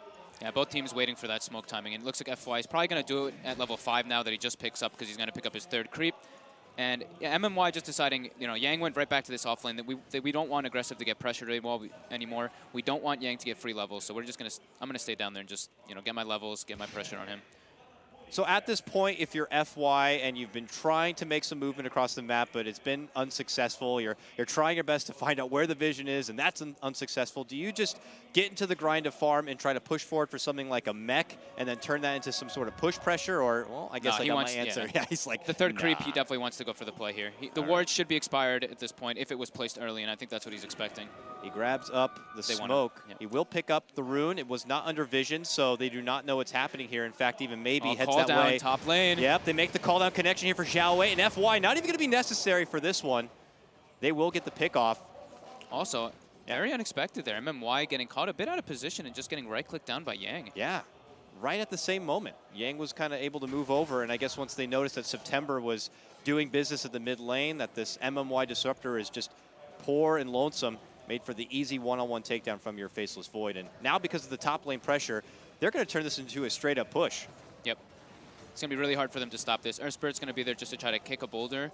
Speaker 5: Yeah, both teams waiting for that smoke timing, and it looks like FY is probably going to do it at level 5 now that he just picks up because he's going to pick up his 3rd creep. And yeah, MMY just deciding, you know, Yang went right back to this offlane that we don't want aggressive to get pressured anymore. We don't want Yang to get free levels, so we're just going to, I'm going to stay down there and just, you know, get my levels, get my pressure on him.
Speaker 4: So at this point, if you're FY and you've been trying to make some movement across the map, but it's been unsuccessful, you're trying your best to find out where the vision is, and that's unsuccessful, do you just get into the grind of farm and try to push forward for something like a mech and then turn that into some sort of push pressure? Or, well, I guess I got my answer. Yeah, he's like,
Speaker 5: the 3rd creep, he definitely wants to go for the play here. The ward should be expired at this point if it was placed early, and I think that's what he's expecting.
Speaker 4: He grabs up the smoke. He will pick up the rune. It was not under vision, so they do not know what's happening here. In fact, even maybe heads that way.
Speaker 5: Top lane.
Speaker 4: Yep, they make the call down connection here for Xiao, and FY not even going to be necessary for this one. They will get the pick off.
Speaker 5: Also, very unexpected there. MMY getting caught a bit out of position and just getting right-clicked down by Yang.
Speaker 4: Yeah, right at the same moment. Yang was kind of able to move over, and I guess once they noticed that September was doing business at the mid lane, that this MMY disruptor is just poor and lonesome, made for the easy one-on-one takedown from your Faceless Void. And now because of the top lane pressure, they're going to turn this into a straight-up push.
Speaker 5: Yep. It's going to be really hard for them to stop this. Earth Spirit's going to be there just to try to kick a boulder.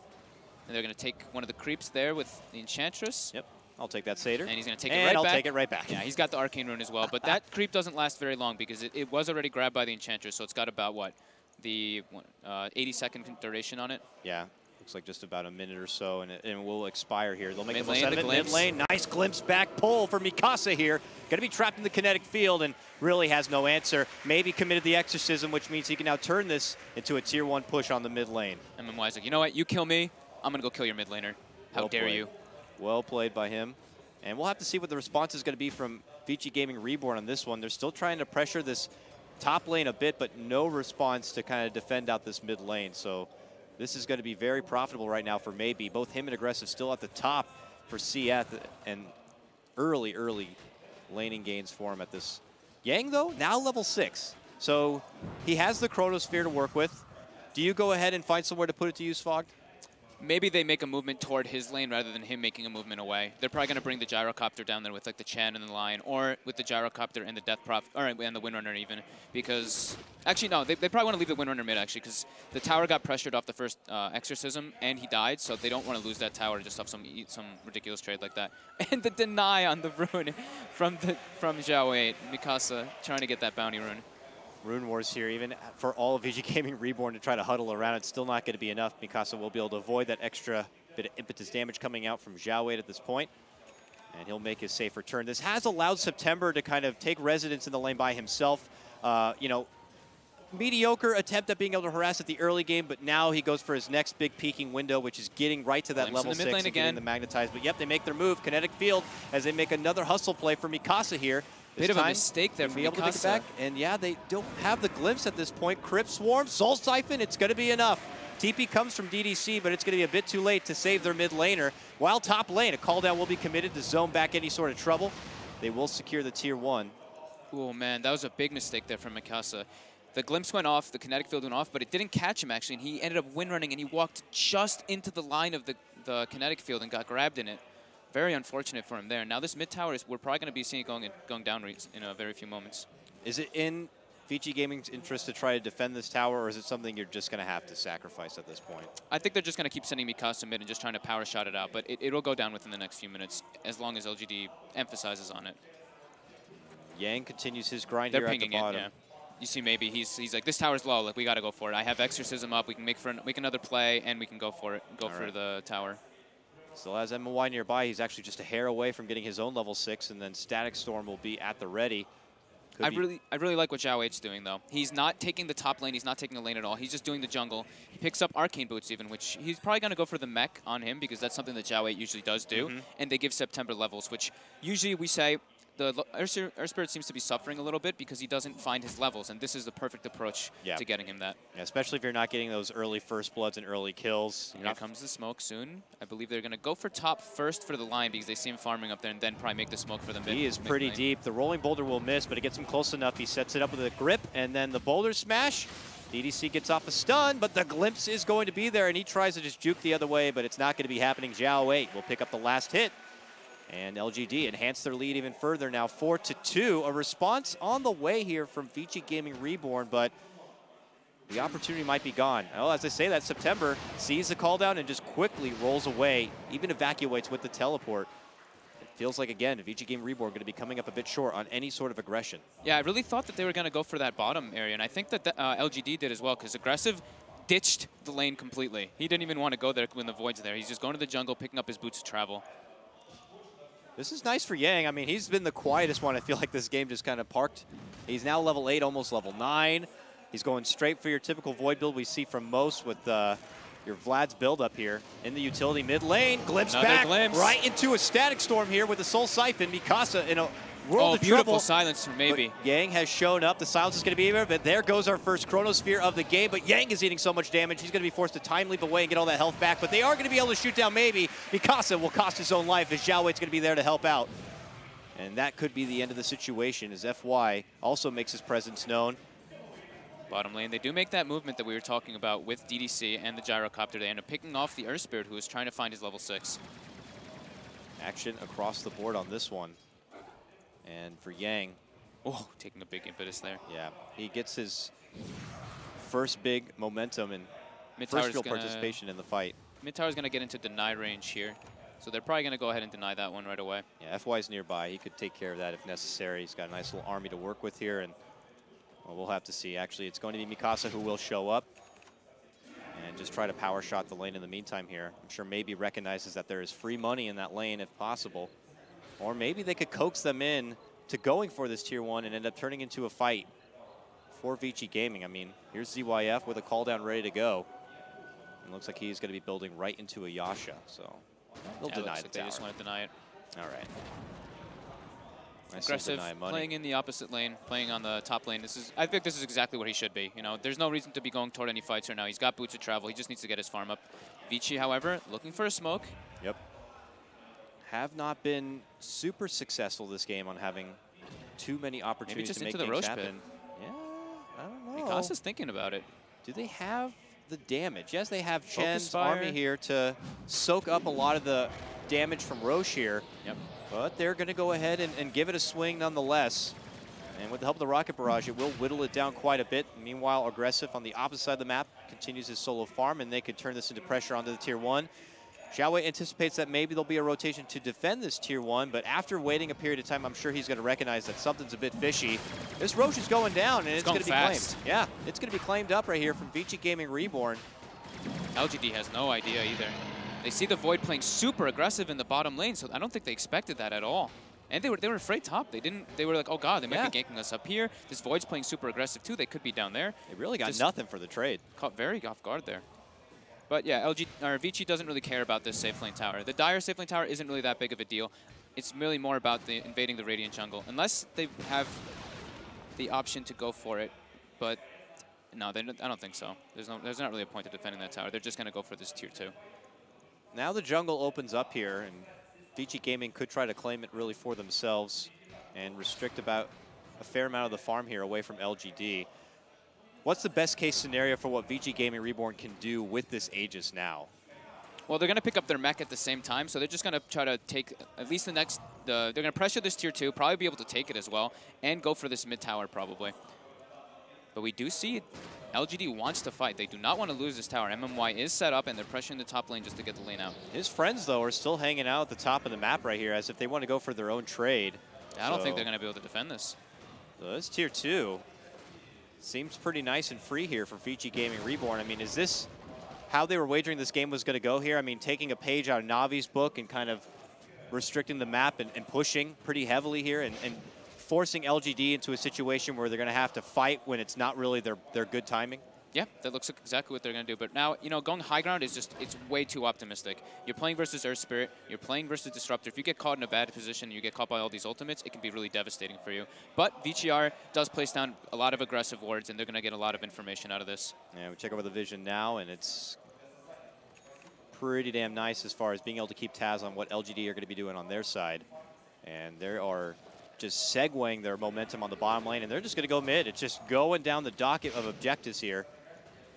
Speaker 5: And they're going to take one of the creeps there with the Enchantress.
Speaker 4: Yep. I'll take that satyr.
Speaker 5: And he's going to take it right back.
Speaker 4: And I'll take it right back.
Speaker 5: Yeah, he's got the Arcane Rune as well. But that creep doesn't last very long because it was already grabbed by the Enchantress. So it's got about, what, the 80-second duration on it?
Speaker 4: Yeah. Looks like just about a minute or so, and it will expire here. They'll make
Speaker 5: mid
Speaker 4: the most out of it.
Speaker 5: Mid
Speaker 4: lane, nice glimpse back pull for Mikasa here. Going to be trapped in the kinetic field and really has no answer. Maybe committed the exorcism, which means he can now turn this into a tier 1 push on the mid lane.
Speaker 5: MMY's like, you know what? You kill me, I'm going to go kill your mid laner. How dare you?
Speaker 4: Well played by him. And we'll have to see what the response is going to be from VG.Reborn on this one. They're still trying to pressure this top lane a bit, but no response to kind of defend out this mid lane. So this is going to be very profitable right now for Maybe. Both him and Aggressive still at the top for CF, and early laning gains for him at this. Yang, though, now level 6. So he has the Chronosphere to work with. Do you go ahead and find somewhere to put it to use, Fogged?
Speaker 5: Maybe they make a movement toward his lane rather than him making a movement away. They're probably going to bring the Gyrocopter down there with like the Chan and the Lion, or with the Gyrocopter and the Death Prophet, or and the Windrunner even, because actually no, they probably want to leave the Windrunner mid actually, because the tower got pressured off the first exorcism and he died, so they don't want to lose that tower just off some ridiculous trade like that. And the deny on the rune from Xiao 8, Mikasa trying to get that bounty rune.
Speaker 4: Rune Wars here, even for all of VG.Reborn to try to huddle around, it's still not going to be enough. Mikasa will be able to avoid that extra bit of impetus damage coming out from Xiao at this point, and he'll make his safe return. This has allowed September to kind of take residence in the lane by himself. You know, mediocre attempt at being able to harass at the early game, but now he goes for his next big peaking window, which is getting right to that level 6 and getting the magnetized. But yep, they make their move, kinetic field, as they make another hustle play for Mikasa here.
Speaker 5: Bit of a mistake there from
Speaker 4: Mikasa. Able to make it back. And yeah, they don't have the glimpse at this point. Crypt Swarm, Soul Siphon, it's going to be enough. TP comes from DDC, but it's going to be a bit too late to save their mid laner. While top lane, a call down will be committed to zone back any sort of trouble. They will secure the tier 1.
Speaker 5: Oh man, that was a big mistake there from Mikasa. The glimpse went off, the kinetic field went off, but it didn't catch him actually, and he ended up windrunning, and he walked just into the line of the kinetic field and got grabbed in it. very unfortunate for him there. Now this mid tower, we're probably going to be seeing it going down in a very few moments.
Speaker 4: Is it in VG Gaming's interest to try to defend this tower, or is it something you're just going to have to sacrifice at this point?
Speaker 5: I think they're just going to keep sending Mikasa mid and just trying to power shot it out, but it'll go down within the next few minutes as long as LGD emphasizes on it.
Speaker 4: Yang continues his grind
Speaker 5: They're
Speaker 4: here at the
Speaker 5: pinging
Speaker 4: bottom.
Speaker 5: it, yeah. You see, maybe he's like, this tower's low, like we got to go for it. I have Exorcism up, we can make another play, and we can go for it, for the tower.
Speaker 4: Still has MY nearby. He's actually just a hair away from getting his own level 6, and then Static Storm will be at the ready.
Speaker 5: I really like what Zhao 8's doing, though. He's not taking the top lane. He's not taking the lane at all. He's just doing the jungle. He picks up Arcane Boots even, which he's probably going to go for the mech on him because that's something that Zhao 8 usually does do. And they give September levels, which usually we say the Earth Spirit seems to be suffering a little bit because he doesn't find his levels, and this is the perfect approach to getting him that.
Speaker 4: Yeah, especially if you're not getting those early first bloods and early kills.
Speaker 5: Here comes the smoke soon. I believe they're going to go for top first for the line because they see him farming up there, and then probably make the smoke for the mid.
Speaker 4: He is pretty deep. The rolling boulder will miss, but it gets him close enough. He sets it up with a grip, and then the boulder smash. DDC gets off a stun, but the glimpse is going to be there, and he tries to just juke the other way, but it's not going to be happening. Zhao 8 will pick up the last hit. And LGD enhance their lead even further now, 4-2. A response on the way here from VG.Reborn, but the opportunity might be gone. Well, as I say that, September sees the call down and just quickly rolls away, even evacuates with the teleport. It feels like, again, VG.Reborn going to be coming up a bit short on any sort of aggression.
Speaker 5: Yeah, I really thought that they were going to go for that bottom area, and I think that LGD did as well, because Aggressive ditched the lane completely. He didn't even want to go there when the Void's there. He's just going to the jungle, picking up his boots to travel.
Speaker 4: This is nice for Yang. I mean, he's been the quietest one. I feel like this game just kind of parked. He's now level 8, almost level 9. He's going straight for your typical Void build we see from most with your Vlad's build up here. In the utility mid lane, glimpse back right into a Static Storm here with the Soul Siphon. Mikasa in a world of
Speaker 5: beautiful
Speaker 4: trouble.
Speaker 5: silence from Maybe.
Speaker 4: But Yang has shown up. The silence is going to be here, but there goes our first Chronosphere of the game. But Yang is eating so much damage, he's going to be forced to time leap away and get all that health back. But they are going to be able to shoot down Maybe. Mikasa will cost his own life as Zhao 8's going to be there to help out. And that could be the end of the situation as FY also makes his presence known.
Speaker 5: Bottom lane, they do make that movement that we were talking about with DDC and the Gyrocopter. They end up picking off the Earth Spirit, who is trying to find his level 6.
Speaker 4: Action across the board on this one. And for Yang,
Speaker 5: taking a big impetus there.
Speaker 4: Yeah, he gets his first big momentum and first real participation in the fight.
Speaker 5: Mid tower's going to get into deny range here, so they're probably going to go ahead and deny that one right away.
Speaker 4: Yeah, FY's nearby. He could take care of that if necessary. He's got a nice little army to work with here, and well, we'll have to see. Actually, it's going to be Mikasa who will show up and just try to power shot the lane in the meantime here. I'm sure Maybe recognizes that there is free money in that lane if possible. Or maybe they could coax them in to going for this tier 1 and end up turning into a fight for VG Gaming. I mean, here's ZYF with a call down ready to go. And looks like he's going to be building right into a Yasha. So they'll deny the tower.
Speaker 5: They just want to deny it.
Speaker 4: All right.
Speaker 5: Aggressive, playing in the opposite lane, playing on the top lane. I think this is exactly what he should be. You know, there's no reason to be going toward any fights right now. He's got boots to travel. He just needs to get his farm up. Vici, however, looking for a smoke.
Speaker 4: Yep. Have not been super successful this game on having too many opportunities to make things happen. Yeah, I don't know.
Speaker 5: Mikasa's thinking about it.
Speaker 4: Do they have the damage? Yes, they have Chen's army here to soak up a lot of the damage from Roche here.
Speaker 5: Yep.
Speaker 4: But they're going to go ahead and give it a swing nonetheless. And with the help of the Rocket Barrage, it will whittle it down quite a bit. Meanwhile, Aggressive on the opposite side of the map continues his solo farm, and they could turn this into pressure onto the tier 1. Zhao 8 anticipates that maybe there'll be a rotation to defend this tier 1, but after waiting a period of time, I'm sure he's going to recognize that something's a bit fishy. This Roche is going down, and it's going to be claimed. Yeah, it's going to be claimed up right here from VG.Reborn.
Speaker 5: LGD has no idea either. They see the Void playing super aggressive in the bottom lane, so I don't think they expected that at all. And they were afraid top. They were like, oh god, they might be ganking us up here. This Void's playing super aggressive too. They could be down there.
Speaker 4: They really got nothing for the trade.
Speaker 5: Caught very off guard there. But yeah, Vici doesn't really care about this safe lane tower. The Dire safe lane tower isn't really that big of a deal. It's really more about invading the Radiant jungle. Unless they have the option to go for it. But no, I don't think so. There's not really a point to defending that tower. They're just going to go for this tier 2.
Speaker 4: Now the jungle opens up here, and VG Gaming could try to claim it really for themselves and restrict about a fair amount of the farm here away from LGD. What's the best case scenario for what VG Reborn can do with this Aegis now?
Speaker 5: Well, they're going to pick up their mech at the same time, so they're just going to try to take at least the next... they're going to pressure this tier 2, probably be able to take it as well, and go for this mid tower probably. But we do see LGD wants to fight. They do not want to lose this tower. MMY is set up, and they're pressuring the top lane just to get the lane out.
Speaker 4: His friends, though, are still hanging out at the top of the map right here, as if they want to go for their own trade.
Speaker 5: I don't think they're going to be able to defend this.
Speaker 4: So this tier 2 seems pretty nice and free here for VG.Reborn. I mean, is this how they were wagering this game was going to go here? I mean, taking a page out of Navi's book and kind of restricting the map and pushing pretty heavily here and forcing LGD into a situation where they're going to have to fight when it's not really their good timing?
Speaker 5: Yeah, that looks like exactly what they're going to do. But now, you know, going high ground is just, it's way too optimistic. You're playing versus Earth Spirit, you're playing versus Disruptor. If you get caught in a bad position, you get caught by all these ultimates, it can be really devastating for you. But VG.R does place down a lot of aggressive wards, and they're going to get a lot of information out of this.
Speaker 4: Yeah, we check over the vision now, and it's pretty damn nice as far as being able to keep tabs on what LGD are going to be doing on their side. And they are just segueing their momentum on the bottom lane, and they're just going to go mid. It's just going down the docket of objectives here.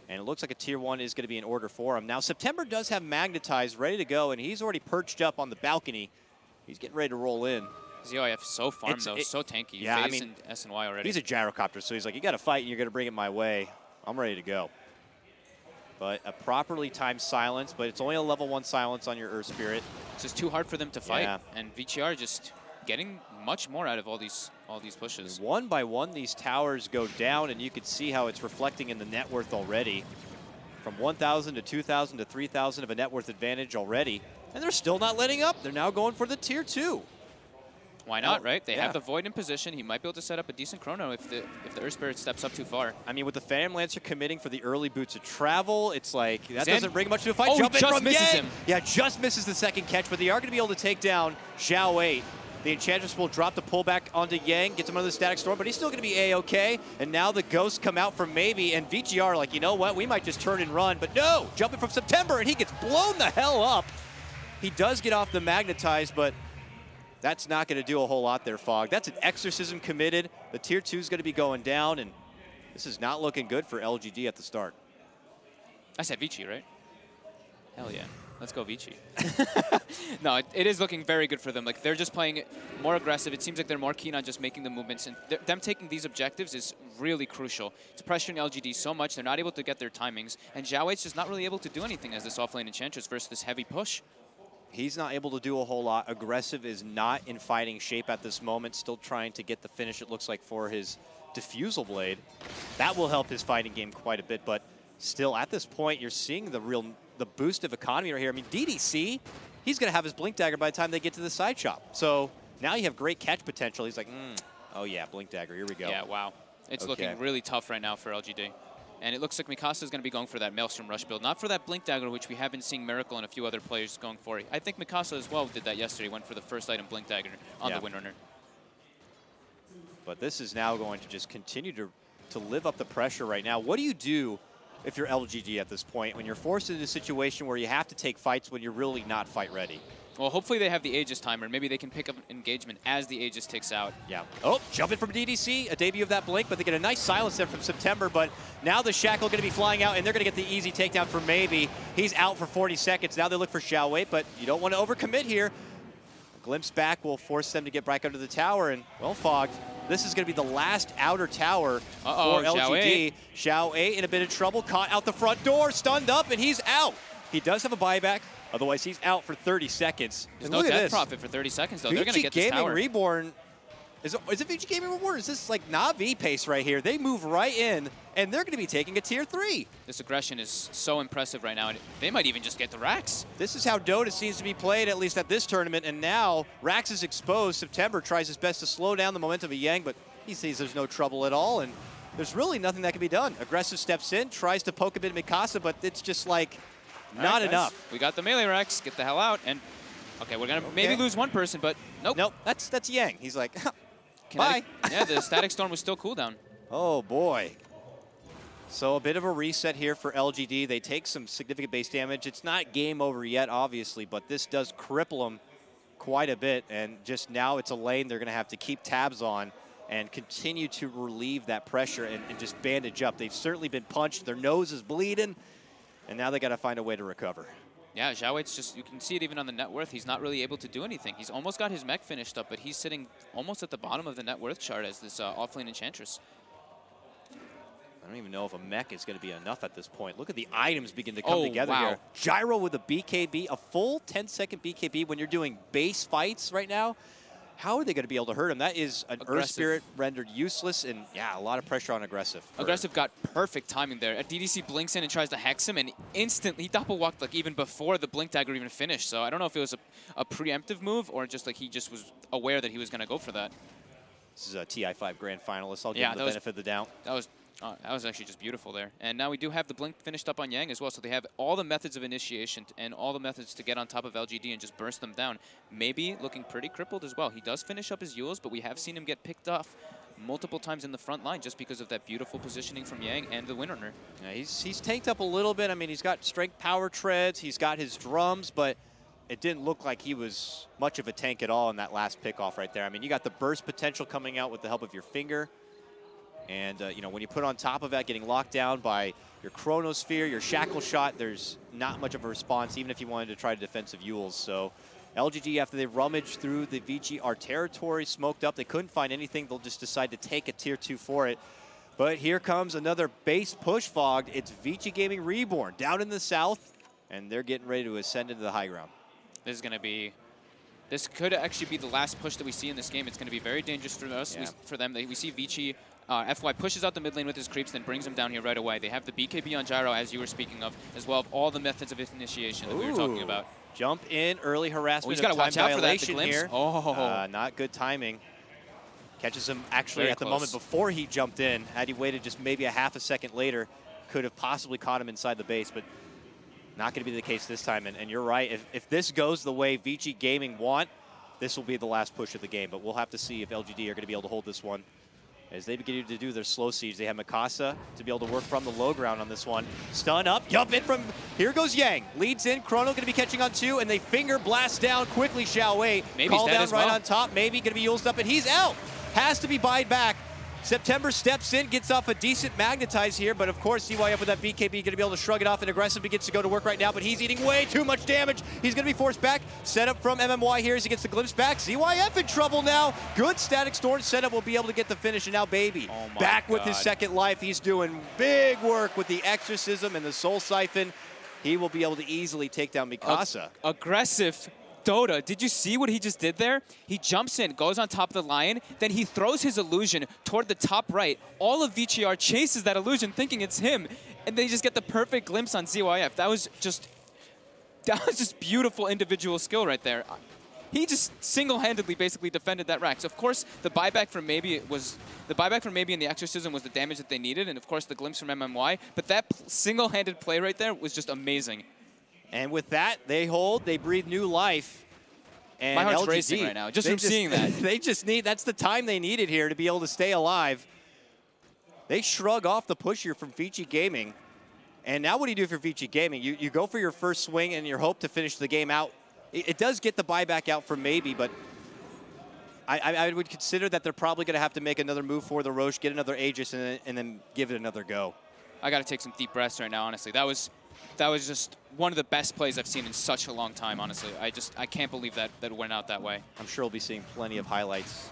Speaker 4: And it looks like a tier 1 is going to be in order for him. Now, September does have Magnetize ready to go, and he's already perched up on the balcony. He's getting ready to roll in.
Speaker 5: ZOIF so farmed, though, so tanky.
Speaker 4: Yeah, I mean,
Speaker 5: in SNY already.
Speaker 4: He's a gyrocopter, so he's like, you got to fight, and you're going to bring it my way. I'm ready to go. But a properly timed silence, but it's only a level 1 silence on your Earth Spirit.
Speaker 5: It's just too hard for them to fight,
Speaker 4: yeah.
Speaker 5: And VGR just getting much more out of all these pushes.
Speaker 4: One by one, these towers go down, and you can see how it's reflecting in the net worth already. From 1,000 to 2,000 to 3,000 of a net worth advantage already. And they're still not letting up. They're now going for the tier 2.
Speaker 5: Why not, right? They have the Void in position. He might be able to set up a decent chrono if the Earth Spirit steps up too far.
Speaker 4: I mean, with the Phantom Lancer committing for the early boots of travel, it's like, that doesn't bring much to a fight.
Speaker 5: Oh,
Speaker 4: Jumping
Speaker 5: just
Speaker 4: from
Speaker 5: misses
Speaker 4: Yang.
Speaker 5: him.
Speaker 4: Yeah, just misses the second catch, but they are going to be able to take down Zhao 8. The Enchantress will drop the pullback onto Yang, gets him under the Static Storm, but he's still going to be A-okay. And now the ghosts come out from Maybe, and VGR like, you know what, we might just turn and run. But no, jumping from September, and he gets blown the hell up. He does get off the Magnetize, but that's not going to do a whole lot there, Fog. That's an Exorcism committed. The tier 2 is going to be going down, and this is not looking good for LGD at the start.
Speaker 5: I said Vici, right? Hell yeah. Let's go Vici. No, it is looking very good for them. Like, they're just playing it more aggressive. It seems like they're more keen on just making the movements. And them taking these objectives is really crucial. It's pressuring LGD so much, they're not able to get their timings. And Zhao 8's just not really able to do anything as this offlane Enchantress versus this heavy push.
Speaker 4: He's not able to do a whole lot. Aggressive is not in fighting shape at this moment. Still trying to get the finish, it looks like, for his Diffusal Blade. That will help his fighting game quite a bit. But still, at this point, you're seeing the boost of economy right here. I mean, DDC, he's going to have his Blink Dagger by the time they get to the side shop. So now you have great catch potential. He's like, oh yeah, Blink Dagger, here we go.
Speaker 5: Yeah, wow. It's looking really tough right now for LGD. And it looks like Mikasa is going to be going for that Maelstrom Rush build, not for that Blink Dagger, which we have been seeing Miracle and a few other players going for. I think Mikasa as well did that yesterday, went for the first item Blink Dagger on the Windrunner.
Speaker 4: But this is now going to just continue to live up the pressure right now. What do you do if you're LGD at this point, when you're forced into a situation where you have to take fights when you're really not fight ready?
Speaker 5: Well, hopefully they have the Aegis timer. Maybe they can pick up engagement as the Aegis ticks out.
Speaker 4: Yeah. Oh, jumping from DDC, a debut of that Blink, but they get a nice silence there from September, but now the Shackle going to be flying out, and they're going to get the easy takedown for Maybe. He's out for 40 seconds. Now they look for Zhao 8, but you don't want to overcommit here. A glimpse back will force them to get back under the tower, and, well, Fogged, this is going to be the last outer tower for LGD. Zhao 8 in a bit of trouble, caught out the front door, stunned up, and he's out. He does have a buyback. Otherwise, he's out for 30 seconds.
Speaker 5: There's no death profit for 30 seconds, though. They're going to get this tower.
Speaker 4: Reborn. Is it VG.Reborn? Is this like Na'Vi pace right here? They move right in, and they're going to be taking a tier 3.
Speaker 5: This aggression is so impressive right now, and they might even just get the Rax.
Speaker 4: This is how Dota seems to be played, at least at this tournament, and now Rax is exposed. September tries his best to slow down the momentum of Yang, but he sees there's no trouble at all, and there's really nothing that can be done. Aggressive steps in, tries to poke a bit of Mikasa, but it's just like not enough.
Speaker 5: We got the melee Rax. Get the hell out. And okay, we're gonna maybe lose one person, but nope.
Speaker 4: Nope. That's Yang. He's like, bye.
Speaker 5: Yeah, the Static Storm was still cooldown.
Speaker 4: Oh boy. So a bit of a reset here for LGD. They take some significant base damage. It's not game over yet, obviously, but this does cripple them quite a bit. And just now it's a lane they're going to have to keep tabs on and continue to relieve that pressure and just bandage up. They've certainly been punched. Their nose is bleeding. And now they got to find a way to recover.
Speaker 5: Yeah, Zhao Wei's just, you can see it even on the net worth. He's not really able to do anything. He's almost got his mech finished up, but he's sitting almost at the bottom of the net worth chart as this offlane Enchantress.
Speaker 4: I don't even know if a mech is going to be enough at this point. Look at the items begin to come together
Speaker 5: wow.
Speaker 4: here. Gyro with a BKB, a full 10-second BKB when you're doing base fights right now. How are they going to be able to hurt him? That is an Earth Spirit rendered useless, and yeah, a lot of pressure on Aggressive.
Speaker 5: Aggressive got perfect timing there. DDC blinks in and tries to hex him, and instantly he double walked like even before the blink dagger even finished. So I don't know if it was a preemptive move or just like he just was aware that he was going to go for that.
Speaker 4: This is a TI5 grand finalist. I'll give him the benefit of the doubt.
Speaker 5: That was actually just beautiful there. And now we do have the blink finished up on Yang as well, so they have all the methods of initiation and all the methods to get on top of LGD and just burst them down. Maybe looking pretty crippled as well. He does finish up his Yules, but we have seen him get picked off multiple times in the front line just because of that beautiful positioning from Yang and the Windrunner.
Speaker 4: Yeah, he's tanked up a little bit. I mean, he's got strength power treads, he's got his drums, but it didn't look like he was much of a tank at all in that last pickoff right there. I mean, you got the burst potential coming out with the help of your finger. And, you know, when you put on top of that, getting locked down by your Chronosphere, your Shackle Shot, there's not much of a response, even if you wanted to try defensive Yules. So LGD, after they rummaged through the VGR territory, smoked up, they couldn't find anything. They'll just decide to take a tier 2 for it. But here comes another base push fogged. It's VG.Reborn down in the south, and they're getting ready to ascend into the high ground.
Speaker 5: This is going to be... This could actually be the last push that we see in this game. It's going to be very dangerous for us, for them. We see Vici... FY pushes out the mid lane with his creeps, then brings him down here right away. They have the BKB on Gyro, as you were speaking of, as well as all the methods of initiation that we were talking about.
Speaker 4: Jump in, early harassment.
Speaker 5: He's got to watch out for that, the glimpse.
Speaker 4: Here. Not good timing. Catches him actually
Speaker 5: very
Speaker 4: at the
Speaker 5: close.
Speaker 4: moment before he jumped in. Had he waited just maybe a half a second later, could have possibly caught him inside the base, but not going to be the case this time. And you're right, if this goes the way VG Gaming want, this will be the last push of the game, but we'll have to see if LGD are going to be able to hold this one. As they begin to do their slow siege, they have Mikasa to be able to work from the low ground on this one. Stun up, jump in from, here goes Yang. Leads in, Chrono gonna be catching on 2, and they finger blast down quickly Xiao Wei. Call down right on top, maybe gonna be used up, and he's out. Has to be buyed back. September steps in, gets off a decent magnetize here, but of course CYF with that BKB going to be able to shrug it off, and Aggressive begins to go to work right now, but he's eating way too much damage. He's going to be forced back. Setup from MMY here as he gets the glimpse back. CYF in trouble now. Good Static Storm setup will be able to get the finish, and now Baby back with his second life. He's doing big work with the Exorcism and the Soul Siphon. He will be able to easily take down Mikasa.
Speaker 5: Aggressive. Dota, did you see what he just did there? He jumps in, goes on top of the Lion, then he throws his illusion toward the top right. All of VGR chases that illusion thinking it's him, and they just get the perfect glimpse on ZYF. That was just beautiful individual skill right there. He just single-handedly basically defended that Rax. Of course, the buyback from Maybe and the Exorcism was the damage that they needed, and of course the glimpse from MMY, but that single-handed play right there was just amazing.
Speaker 4: And with that, they hold, they breathe new life. And
Speaker 5: my heart's
Speaker 4: LGD,
Speaker 5: racing right now, just from seeing that.
Speaker 4: They just need, that's the time they needed here to be able to stay alive. They shrug off the push here from VG Gaming. And now what do you do for VG Gaming? You go for your first swing and your hope to finish the game out. It does get the buyback out for Maybe, but I would consider that they're probably going to have to make another move for the Roche, get another Aegis, and then give it another go.
Speaker 5: I got to take some deep breaths right now, honestly. That was just one of the best plays I've seen in such a long time, honestly. I can't believe that it went out that way.
Speaker 4: I'm sure we'll be seeing plenty of highlights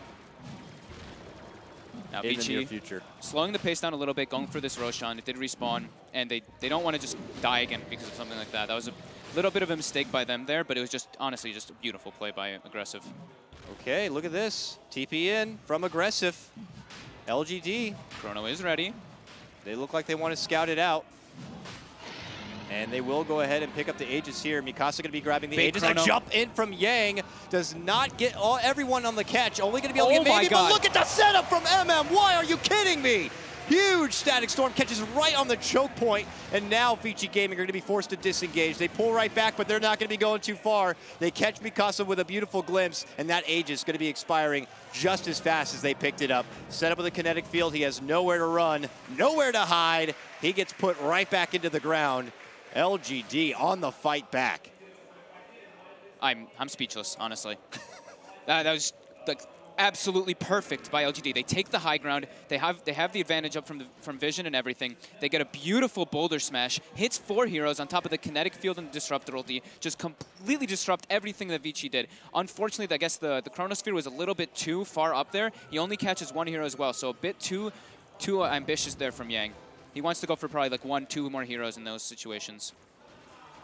Speaker 5: now,
Speaker 4: in
Speaker 5: Vici,
Speaker 4: the near future.
Speaker 5: Slowing the pace down a little bit, going for this Roshan. It did respawn, and they don't want to just die again because of something like that. That was a little bit of a mistake by them there, but it was just, honestly, just a beautiful play by Aggressive.
Speaker 4: Okay, look at this. TP in from Aggressive. LGD.
Speaker 5: Chrono is ready.
Speaker 4: They look like they want to scout it out. And they will go ahead and pick up the Aegis here. Mikasa going to be grabbing the Aegis. A jump in from Yang. Does not get everyone on the catch. Only going to be able to get Maybe, but look at the setup from MMY. Are you kidding me? Huge Static Storm catches right on the choke point. And now VG Gaming are going to be forced to disengage. They pull right back, but they're not going to be going too far. They catch Mikasa with a beautiful glimpse, and that Aegis is going to be expiring just as fast as they picked it up. Set up with a kinetic field. He has nowhere to run, nowhere to hide. He gets put right back into the ground. LGD on the fight back.
Speaker 5: I'm speechless, honestly. That was like absolutely perfect by LGD. They take the high ground. They have the advantage up from vision and everything. They get a beautiful boulder smash. Hits 4 heroes on top of the kinetic field and disruptor ulti. Just completely disrupt everything that Vici did. Unfortunately, I guess the Chronosphere was a little bit too far up there. He only catches 1 hero as well, so a bit too ambitious there from Yang. He wants to go for probably like 1, 2 more heroes in those situations.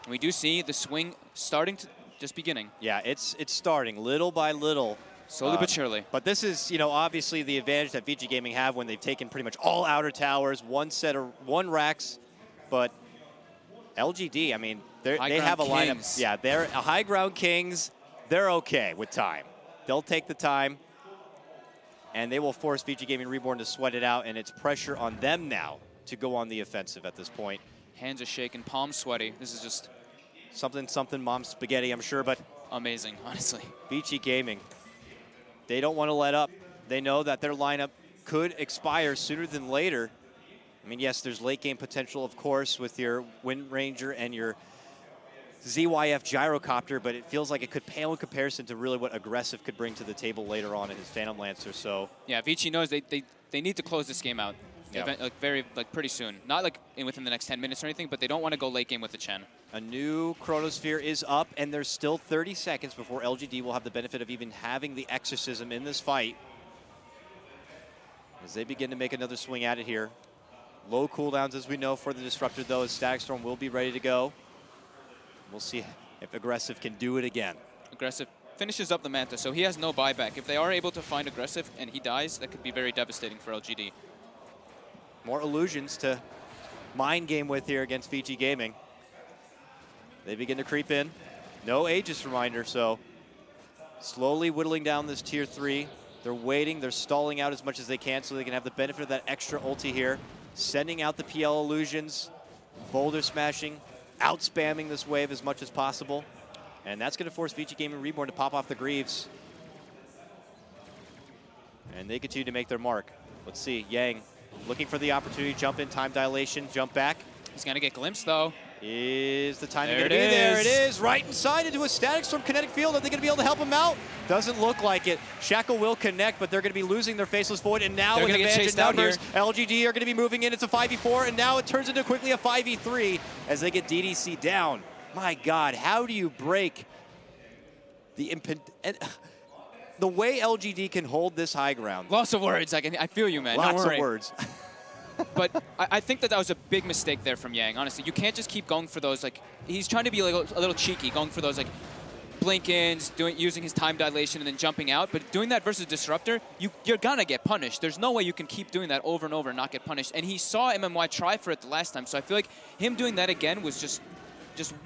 Speaker 5: And we do see the swing starting to just beginning.
Speaker 4: Yeah, it's starting little by little.
Speaker 5: Slowly but surely.
Speaker 4: But this is, you know, obviously the advantage that VG Gaming have when they've taken pretty much all outer towers, one racks. But LGD, I mean, they have a lineup. Yeah, they're a high ground kings. They're okay with time. They'll take the time, and they will force VG Gaming Reborn to sweat it out, and it's pressure on them now to go on the offensive at this point.
Speaker 5: Hands are shaking, palms sweaty. This is just
Speaker 4: something mom's spaghetti, I'm sure, but
Speaker 5: amazing, honestly.
Speaker 4: VG Gaming, they don't want to let up. They know that their lineup could expire sooner than later. I mean, yes, there's late game potential, of course, with your Wind Ranger and your ZYF Gyrocopter, but it feels like it could pale in comparison to really what Aggressive could bring to the table later on in his Phantom Lancer. So
Speaker 5: yeah, Vici knows they need to close this game out.
Speaker 4: Yep.
Speaker 5: Like pretty soon. Not like within the next 10 minutes or anything, but they don't want to go late game with the Chen.
Speaker 4: A new Chronosphere is up, and there's still 30 seconds before LGD will have the benefit of even having the Exorcism in this fight. As they begin to make another swing at it here. Low cooldowns, as we know, for the Disruptor, though, as Static Storm will be ready to go. We'll see if Aggressive can do it again.
Speaker 5: Aggressive finishes up the Manta, so he has no buyback. If they are able to find Aggressive and he dies, that could be very devastating for LGD.
Speaker 4: More illusions to mind game with here against VG Gaming. They begin to creep in. No Aegis reminder, so slowly whittling down this tier 3. They're waiting, they're stalling out as much as they can so they can have the benefit of that extra ulti here. Sending out the PL illusions, boulder smashing, out spamming this wave as much as possible. And that's going to force VG Gaming Reborn to pop off the Greaves. And they continue to make their mark. Let's see, Yang looking for the opportunity, jump in, time dilation, jump back.
Speaker 5: He's going to get glimpsed, though.
Speaker 4: Is the timing going to be there? It is, right inside into a Static Storm kinetic field. Are they going to be able to help him out? Doesn't look like it. Shackle will connect, but they're going to be losing their Faceless Void, and now with advantage in numbers, LGD are going to be moving in. It's a 5v4, and now it turns into quickly a 5v3 as they get DDC down. My God, how do you break the the way LGD can hold this high ground?
Speaker 5: Lots of words. I feel you, man.
Speaker 4: Lots of words.
Speaker 5: But I think that was a big mistake there from Yang, honestly. You can't just keep going for those, like, he's trying to be like a little cheeky, going for those, like, blink-ins, using his time dilation and then jumping out. But doing that versus Disruptor, you're gonna get punished. There's no way you can keep doing that over and over and not get punished. And he saw MMY try for it the last time, so I feel like him doing that again was just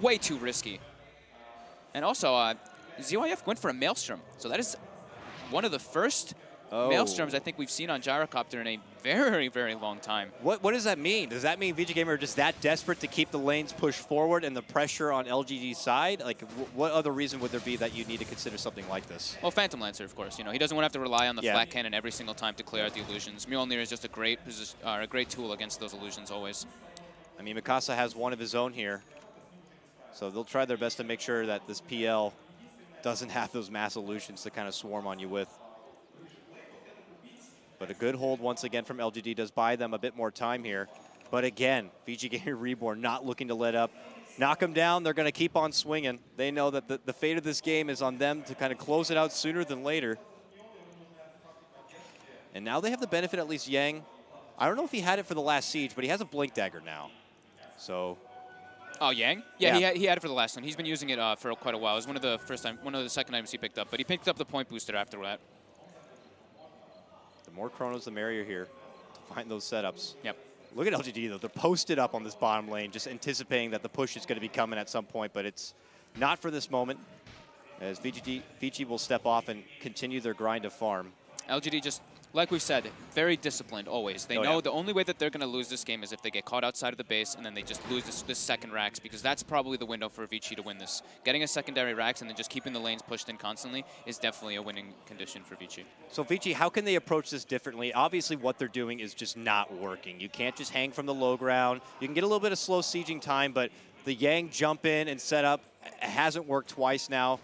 Speaker 5: way too risky. And also, ZYF went for a Maelstrom, so that is one of the first Maelstroms I think we've seen on Gyrocopter in a very, very long time.
Speaker 4: What does that mean? Does that mean VG Gamer are just that desperate to keep the lanes pushed forward and the pressure on LGD's side? Like, what other reason would there be that you need to consider something like this?
Speaker 5: Well, Phantom Lancer, of course. You know, he doesn't want to have to rely on the flat cannon every single time to clear out the illusions. Mjolnir is just a great tool against those illusions always.
Speaker 4: I mean, Mikasa has one of his own here, so they'll try their best to make sure that this PL doesn't have those mass illusions to kind of swarm on you with. But a good hold once again from LGD does buy them a bit more time here. But again, VG Gaming Reborn not looking to let up. Knock them down, they're going to keep on swinging. They know that the fate of this game is on them to kind of close it out sooner than later. And now they have the benefit, at least Yang. I don't know if he had it for the last siege, but he has a Blink Dagger now. So...
Speaker 5: Oh, Yang? Yeah, he had it for the last one. He's been using it for quite a while. It was one of the second items he picked up. But he picked up the point booster after that.
Speaker 4: The more chronos, the merrier here to find those setups.
Speaker 5: Yep.
Speaker 4: Look at LGD, though. They're posted up on this bottom lane, just anticipating that the push is going to be coming at some point, but it's not for this moment, as VG will step off and continue their grind of farm.
Speaker 5: LGD just, like we've said, very disciplined always. They know the only way that they're going to lose this game is if they get caught outside of the base and then they just lose this second Rax, because that's probably the window for Vici to win this. Getting a secondary Rax and then just keeping the lanes pushed in constantly is definitely a winning condition for Vici.
Speaker 4: So Vici, how can they approach this differently? Obviously what they're doing is just not working. You can't just hang from the low ground. You can get a little bit of slow sieging time, but the Yang jump in and set up hasn't worked twice now.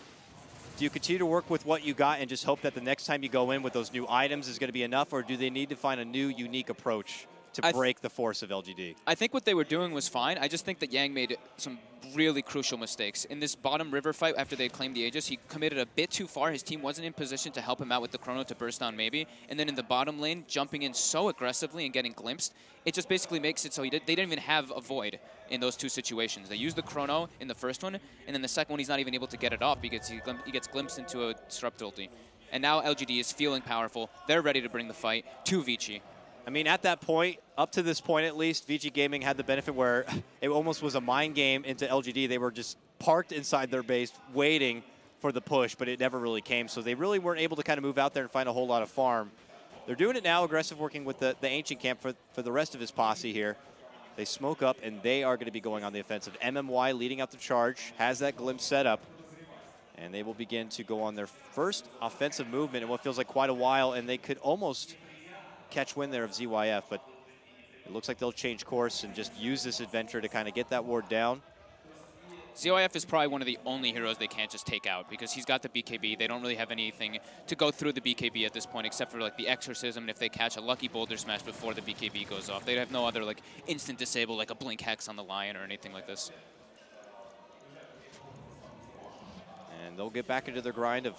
Speaker 4: Do you continue to work with what you got and just hope that the next time you go in with those new items is going to be enough, or do they need to find a new, unique approach to break the force of LGD?
Speaker 5: I think what they were doing was fine. I just think that Yang made some really crucial mistakes. In this bottom river fight, after they claimed the Aegis, he committed a bit too far. His team wasn't in position to help him out with the chrono to burst down maybe. And then in the bottom lane, jumping in so aggressively and getting glimpsed, it just basically makes it so they didn't even have a void in those two situations. They used the chrono in the first one, and then the second one he's not even able to get it off because he gets glimpsed into a disrupt ulti. And now LGD is feeling powerful. They're ready to bring the fight to Vici.
Speaker 4: I mean, at that point, up to this point at least, VG Gaming had the benefit where it almost was a mind game into LGD. They were just parked inside their base waiting for the push, but it never really came. So they really weren't able to kind of move out there and find a whole lot of farm. They're doing it now, aggressive, working with the Ancient Camp for the rest of his posse here. They smoke up, and they are going to be going on the offensive. MMY leading out the charge, has that glimpse set up, and they will begin to go on their first offensive movement in what feels like quite a while, and they could almost catch wind there of ZYF, but it looks like they'll change course and just use this adventure to kind of get that ward down.
Speaker 5: ZYF is probably one of the only heroes they can't just take out because he's got the BKB. They don't really have anything to go through the BKB at this point except for like the Exorcism, and if they catch a lucky boulder smash before the BKB goes off. They have no other like instant disable like a blink hex on the Lion or anything like this.
Speaker 4: And they'll get back into their grind of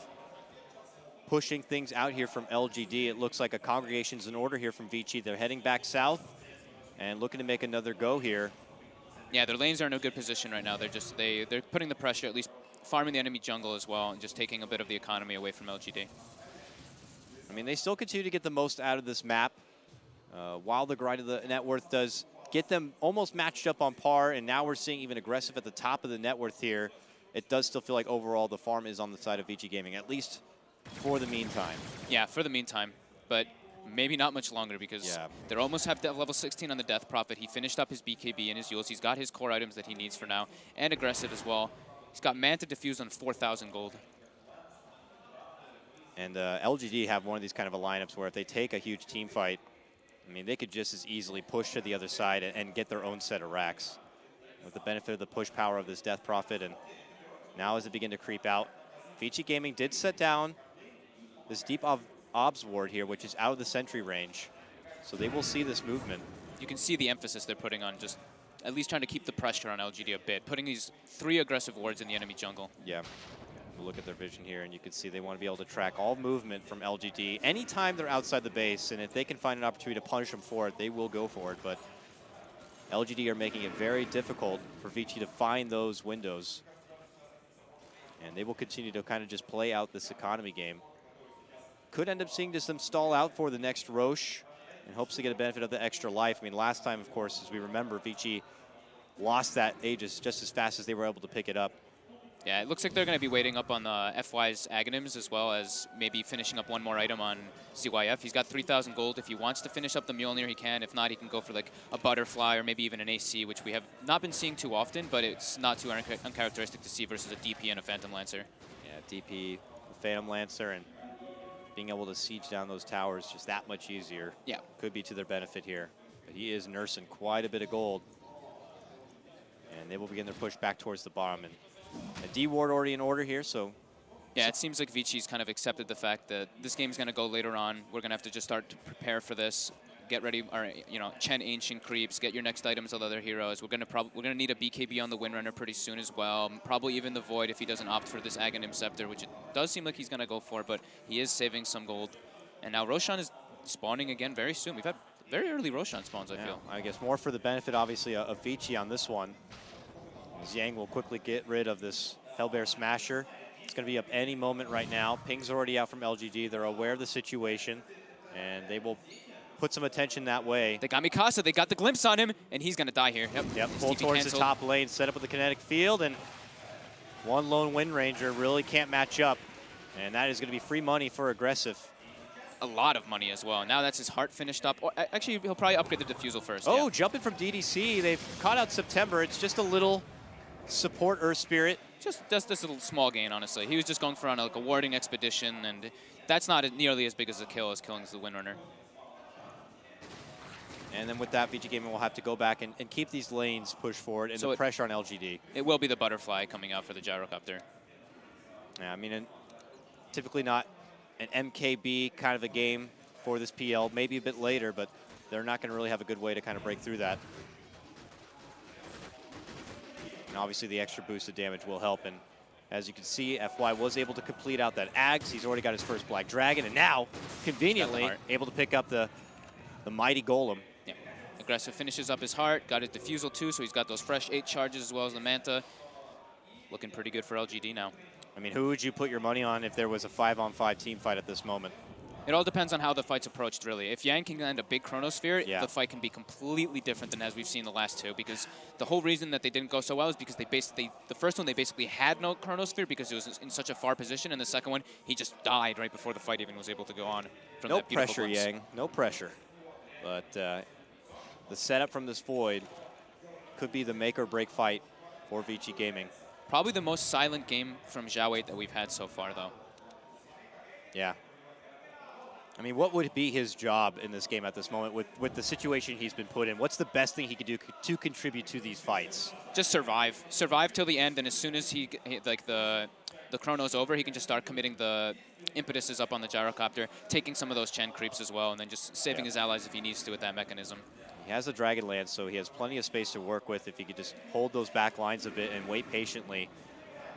Speaker 4: pushing things out here from LGD. It looks like a congregation's in order here from Vici. They're heading back south and looking to make another go here.
Speaker 5: Yeah, their lanes are in a good position right now. They're putting the pressure, at least farming the enemy jungle as well, and just taking a bit of the economy away from LGD.
Speaker 4: I mean, they still continue to get the most out of this map, while the grind of the net worth does get them almost matched up on par, and now we're seeing even aggressive at the top of the net worth here. It does still feel like overall the farm is on the side of VG Gaming, at least for the meantime.
Speaker 5: Yeah, for the meantime, but maybe not much longer because they're almost have level 16 on the Death Prophet. He finished up his BKB and his Yules. He's got his core items that he needs for now, and aggressive as well. He's got Manta Diffuse on 4,000 gold.
Speaker 4: And LGD have one of these kind of a lineups where if they take a huge team fight, I mean, they could just as easily push to the other side and get their own set of racks with the benefit of the push power of this Death Prophet. And now as they begin to creep out, VG Gaming did set down this deep obs ward here, which is out of the sentry range. So they will see this movement.
Speaker 5: You can see the emphasis they're putting on just at least trying to keep the pressure on LGD a bit, putting these 3 aggressive wards in the enemy jungle.
Speaker 4: Yeah. We'll look at their vision here, and you can see they want to be able to track all movement from LGD anytime they're outside the base, and if they can find an opportunity to punish them for it, they will go for it. But LGD are making it very difficult for Vici to find those windows. And they will continue to kind of just play out this economy game. Could end up seeing just them stall out for the next Roche in hopes to get a benefit of the extra life. I mean, last time, of course, as we remember, Vici lost that Aegis just as fast as they were able to pick it up.
Speaker 5: Yeah, it looks like they're going to be waiting up on the FY's Aghanims as well as maybe finishing up one more item on ZYF. He's got 3,000 gold. If he wants to finish up the Mjolnir, he can. If not, he can go for like a Butterfly or maybe even an AC, which we have not been seeing too often, but it's not too uncharacteristic to see versus a DP and a Phantom Lancer.
Speaker 4: Yeah, DP, Phantom Lancer, and being able to siege down those towers just that much easier.
Speaker 5: Yeah.
Speaker 4: Could be to their benefit here. But he is nursing quite a bit of gold. And they will begin their push back towards the bottom. And a D ward already in order here, so.
Speaker 5: Yeah, it seems like Vici's kind of accepted the fact that this game's going to go later on. We're going to have to just start to prepare for this. Get ready, or Chen Ancient creeps. Get your next items of other heroes. We're gonna need a BKB on the Windrunner pretty soon as well. Probably even the Void if he doesn't opt for this Aghanim Scepter, which it does seem like he's gonna go for, but he is saving some gold. And now Roshan is spawning again very soon. We've had very early Roshan spawns, I feel.
Speaker 4: I guess more for the benefit, obviously, of Vici on this one. As Yang will quickly get rid of this Hellbear Smasher. It's gonna be up any moment right now. Ping's already out from LGD. They're aware of the situation, and they will put some attention that way.
Speaker 5: They got Mikasa, they got the glimpse on him, and he's gonna die here.
Speaker 4: Yep, pull towards the top lane, set up with the kinetic field, and one lone Wind Ranger really can't match up. And that is gonna be free money for aggressive.
Speaker 5: A lot of money as well. Now that's his heart finished up. Or, actually, he'll probably upgrade the Diffusal first.
Speaker 4: Oh,
Speaker 5: yeah.
Speaker 4: Jumping from DDC. They've caught out September. It's just a little support Earth Spirit.
Speaker 5: Just this little small gain, honestly. He was just going for on like a warding expedition, and that's not nearly as big as a kill as killing the Windrunner.
Speaker 4: And then with that, VG Gaming will have to go back and keep these lanes pushed forward and so the pressure on LGD.
Speaker 5: It will be the Butterfly coming out for the Gyrocopter.
Speaker 4: Yeah, I mean, and typically not an MKB kind of a game for this PL. Maybe a bit later, but they're not going to really have a good way to kind of break through that. And obviously the extra boost of damage will help. And as you can see, FY was able to complete out that Ags. He's already got his first Black Dragon, and now, conveniently, able to pick up the mighty Golem.
Speaker 5: Yeah. Aggressive finishes up his heart, got his Diffusal too, so he's got those fresh 8 charges as well as the Manta. Looking pretty good for LGD now.
Speaker 4: I mean, who would you put your money on if there was a 5-on-5 team fight at this moment?
Speaker 5: It all depends on how the fight's approached, really. If Yang can land a big Chronosphere,
Speaker 4: yeah,
Speaker 5: the fight can be completely different than as we've seen the last two, because the whole reason that they didn't go so well is because the first one, they basically had no Chronosphere because it was in such a far position, and the second one, he just died right before the fight even was able to go on. From
Speaker 4: no
Speaker 5: that beautiful
Speaker 4: pressure,
Speaker 5: glimpse.
Speaker 4: Yang. No pressure. But the setup from this Void could be the make or break fight for VG Gaming.
Speaker 5: Probably the most silent game from Zhao 8 that we've had so far, though.
Speaker 4: Yeah. I mean, what would be his job in this game at this moment with the situation he's been put in? What's the best thing he could do to contribute to these fights?
Speaker 5: Just survive. Survive till the end, and as soon as the chrono's over, he can just start committing the impetuses up on the gyrocopter, taking some of those Chen creeps as well, and then just saving his allies if he needs to with that mechanism.
Speaker 4: He has the Dragon Lance, so he has plenty of space to work with if he could just hold those back lines a bit and wait patiently.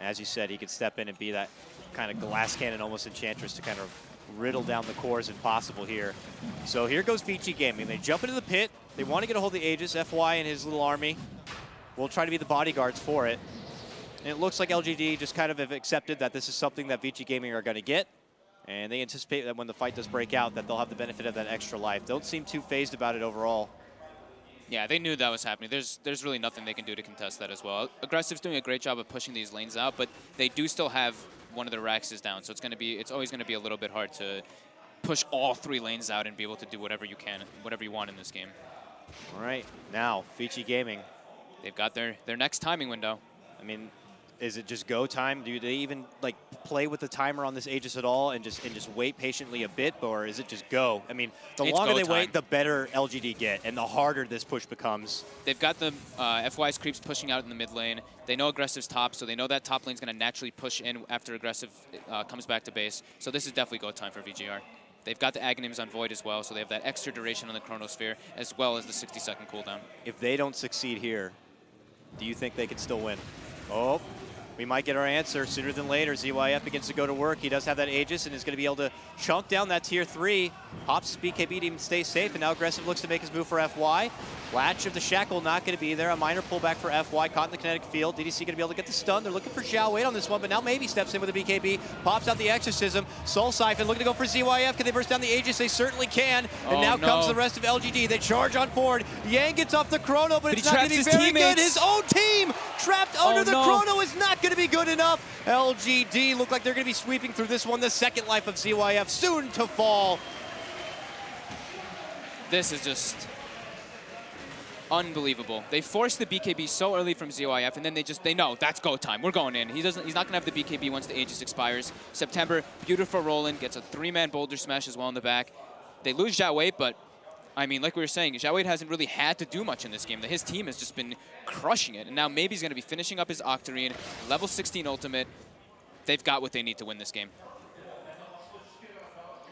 Speaker 4: As you said, he could step in and be that kind of glass cannon, almost Enchantress, to kind of riddle down the cores if possible here. So here goes VG Gaming. They jump into the pit. They want to get a hold of the Aegis. FY and his little army will try to be the bodyguards for it. And it looks like LGD just kind of have accepted that this is something that VG Gaming are going to get. And they anticipate that when the fight does break out, that they'll have the benefit of that extra life. Don't seem too phased about it overall.
Speaker 5: Yeah, they knew that was happening. There's really nothing they can do to contest that as well. Aggressive's doing a great job of pushing these lanes out, but they do still have one of the Raxes down, so it's always going to be a little bit hard to push all 3 lanes out and be able to do whatever you want in this game.
Speaker 4: All right, now VG Gaming.
Speaker 5: They've got their next timing window.
Speaker 4: I mean, is it just go time? Do they even like play with the timer on this Aegis at all and just wait patiently a bit, or is it just go? I mean, the longer they wait, the better LGD get, and the harder this push becomes.
Speaker 5: They've got the FY's creeps pushing out in the mid lane. They know Aggressive's top, so they know that top lane's going to naturally push in after Aggressive comes back to base. So this is definitely go time for VGR. They've got the Aghanims on Void as well, so they have that extra duration on the Chronosphere, as well as the 60-second cooldown.
Speaker 4: If they don't succeed here, do you think they can still win? Oh. We might get our answer sooner than later. ZYF begins to go to work. He does have that Aegis and is going to be able to chunk down that tier 3. Pops BKB to even stay safe, and now Aggressive looks to make his move for FY. Latch of the Shackle not going to be there. A minor pullback for FY, caught in the kinetic field. DDC going to be able to get the stun. They're looking for Zhao 8 on this one, but now maybe steps in with a BKB. Pops out the Exorcism. Soul Siphon looking to go for ZYF. Can they burst down the Aegis? They certainly can. And now comes the rest of LGD. They charge on forward. Yang gets off the Chrono, but it's not going to be very good. His own team trapped under the Chrono is not going to be good enough. LGD look like they're going to be sweeping through this one. The second life of ZYF soon to fall.
Speaker 5: This is just unbelievable. They forced the BKB so early from ZYF, and then they know that's go time. We're going in. He's not gonna have the BKB once the Aegis expires. September, beautiful Roland gets a 3-man boulder smash as well in the back. They lose Zhao 8, but I mean, like we were saying, Zhao 8 hasn't really had to do much in this game. His team has just been crushing it, and now maybe he's gonna be finishing up his Octarine, level 16 ultimate. They've got what they need to win this game.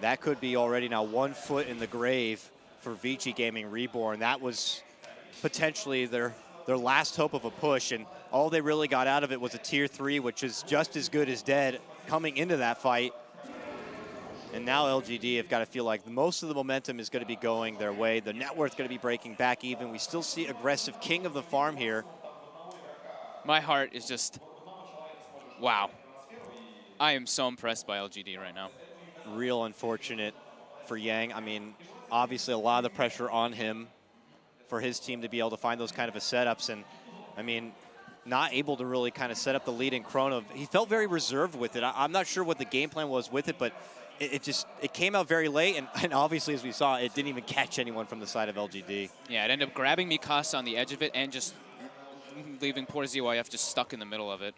Speaker 4: That could be already now 1 foot in the grave for VG.Reborn. That was potentially their last hope of a push, and all they really got out of it was a tier 3, which is just as good as dead coming into that fight. And now LGD have got to feel like most of the momentum is going to be going their way. The net worth going to be breaking back even. We still see Aggressive king of the farm here.
Speaker 5: My heart is just, wow. I am so impressed by LGD right now.
Speaker 4: Real unfortunate for Yang. I mean, obviously a lot of the pressure on him for his team to be able to find those kind of setups, and I mean, not able to really kind of set up the lead in Chrono. He felt very reserved with it. I'm not sure what the game plan was with it, but it came out very late, and obviously, as we saw, it didn't even catch anyone from the side of LGD.
Speaker 5: Yeah, it ended up grabbing Mikasa on the edge of it and just leaving poor ZYF just stuck in the middle of it.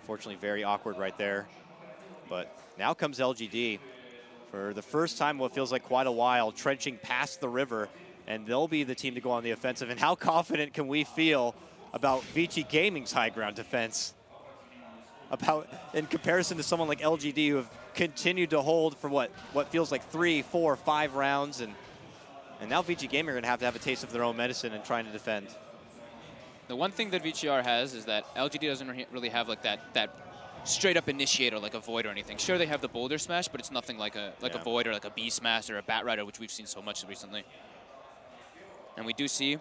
Speaker 4: Fortunately, very awkward right there. But now comes LGD. For the first time, what feels like quite a while, trenching past the river, and they'll be the team to go on the offensive. And how confident can we feel about VG Gaming's high ground defense? about in comparison to someone like LGD who have continued to hold for what feels like 3, 4, 5 rounds, and now VG Gaming are going to have a taste of their own medicine and trying to defend.
Speaker 5: The one thing that VGR has is that LGD doesn't really have like that straight up initiator like a Void or anything. Sure, they have the Boulder Smash, but it's nothing like a Void or like a Beast Smash or a Bat Rider, which we've seen so much recently. And we do see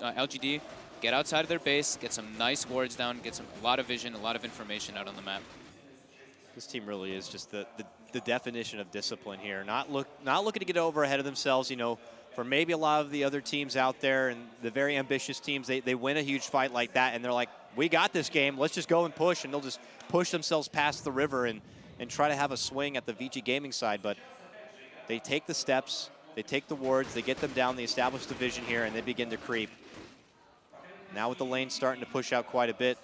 Speaker 5: LGD get outside of their base, get some nice wards down, get a lot of vision, a lot of information out on the map.
Speaker 4: This team really is just the definition of discipline here. Not looking to get over ahead of themselves, you know. For maybe a lot of the other teams out there and the very ambitious teams, they win a huge fight like that and they're like, we got this game, let's just go and push, and they'll just push themselves past the river and try to have a swing at the VG Gaming side. But they take the steps, they take the wards, they get them down, they establish the vision here, and they begin to creep. Now with the lane starting to push out quite a bit,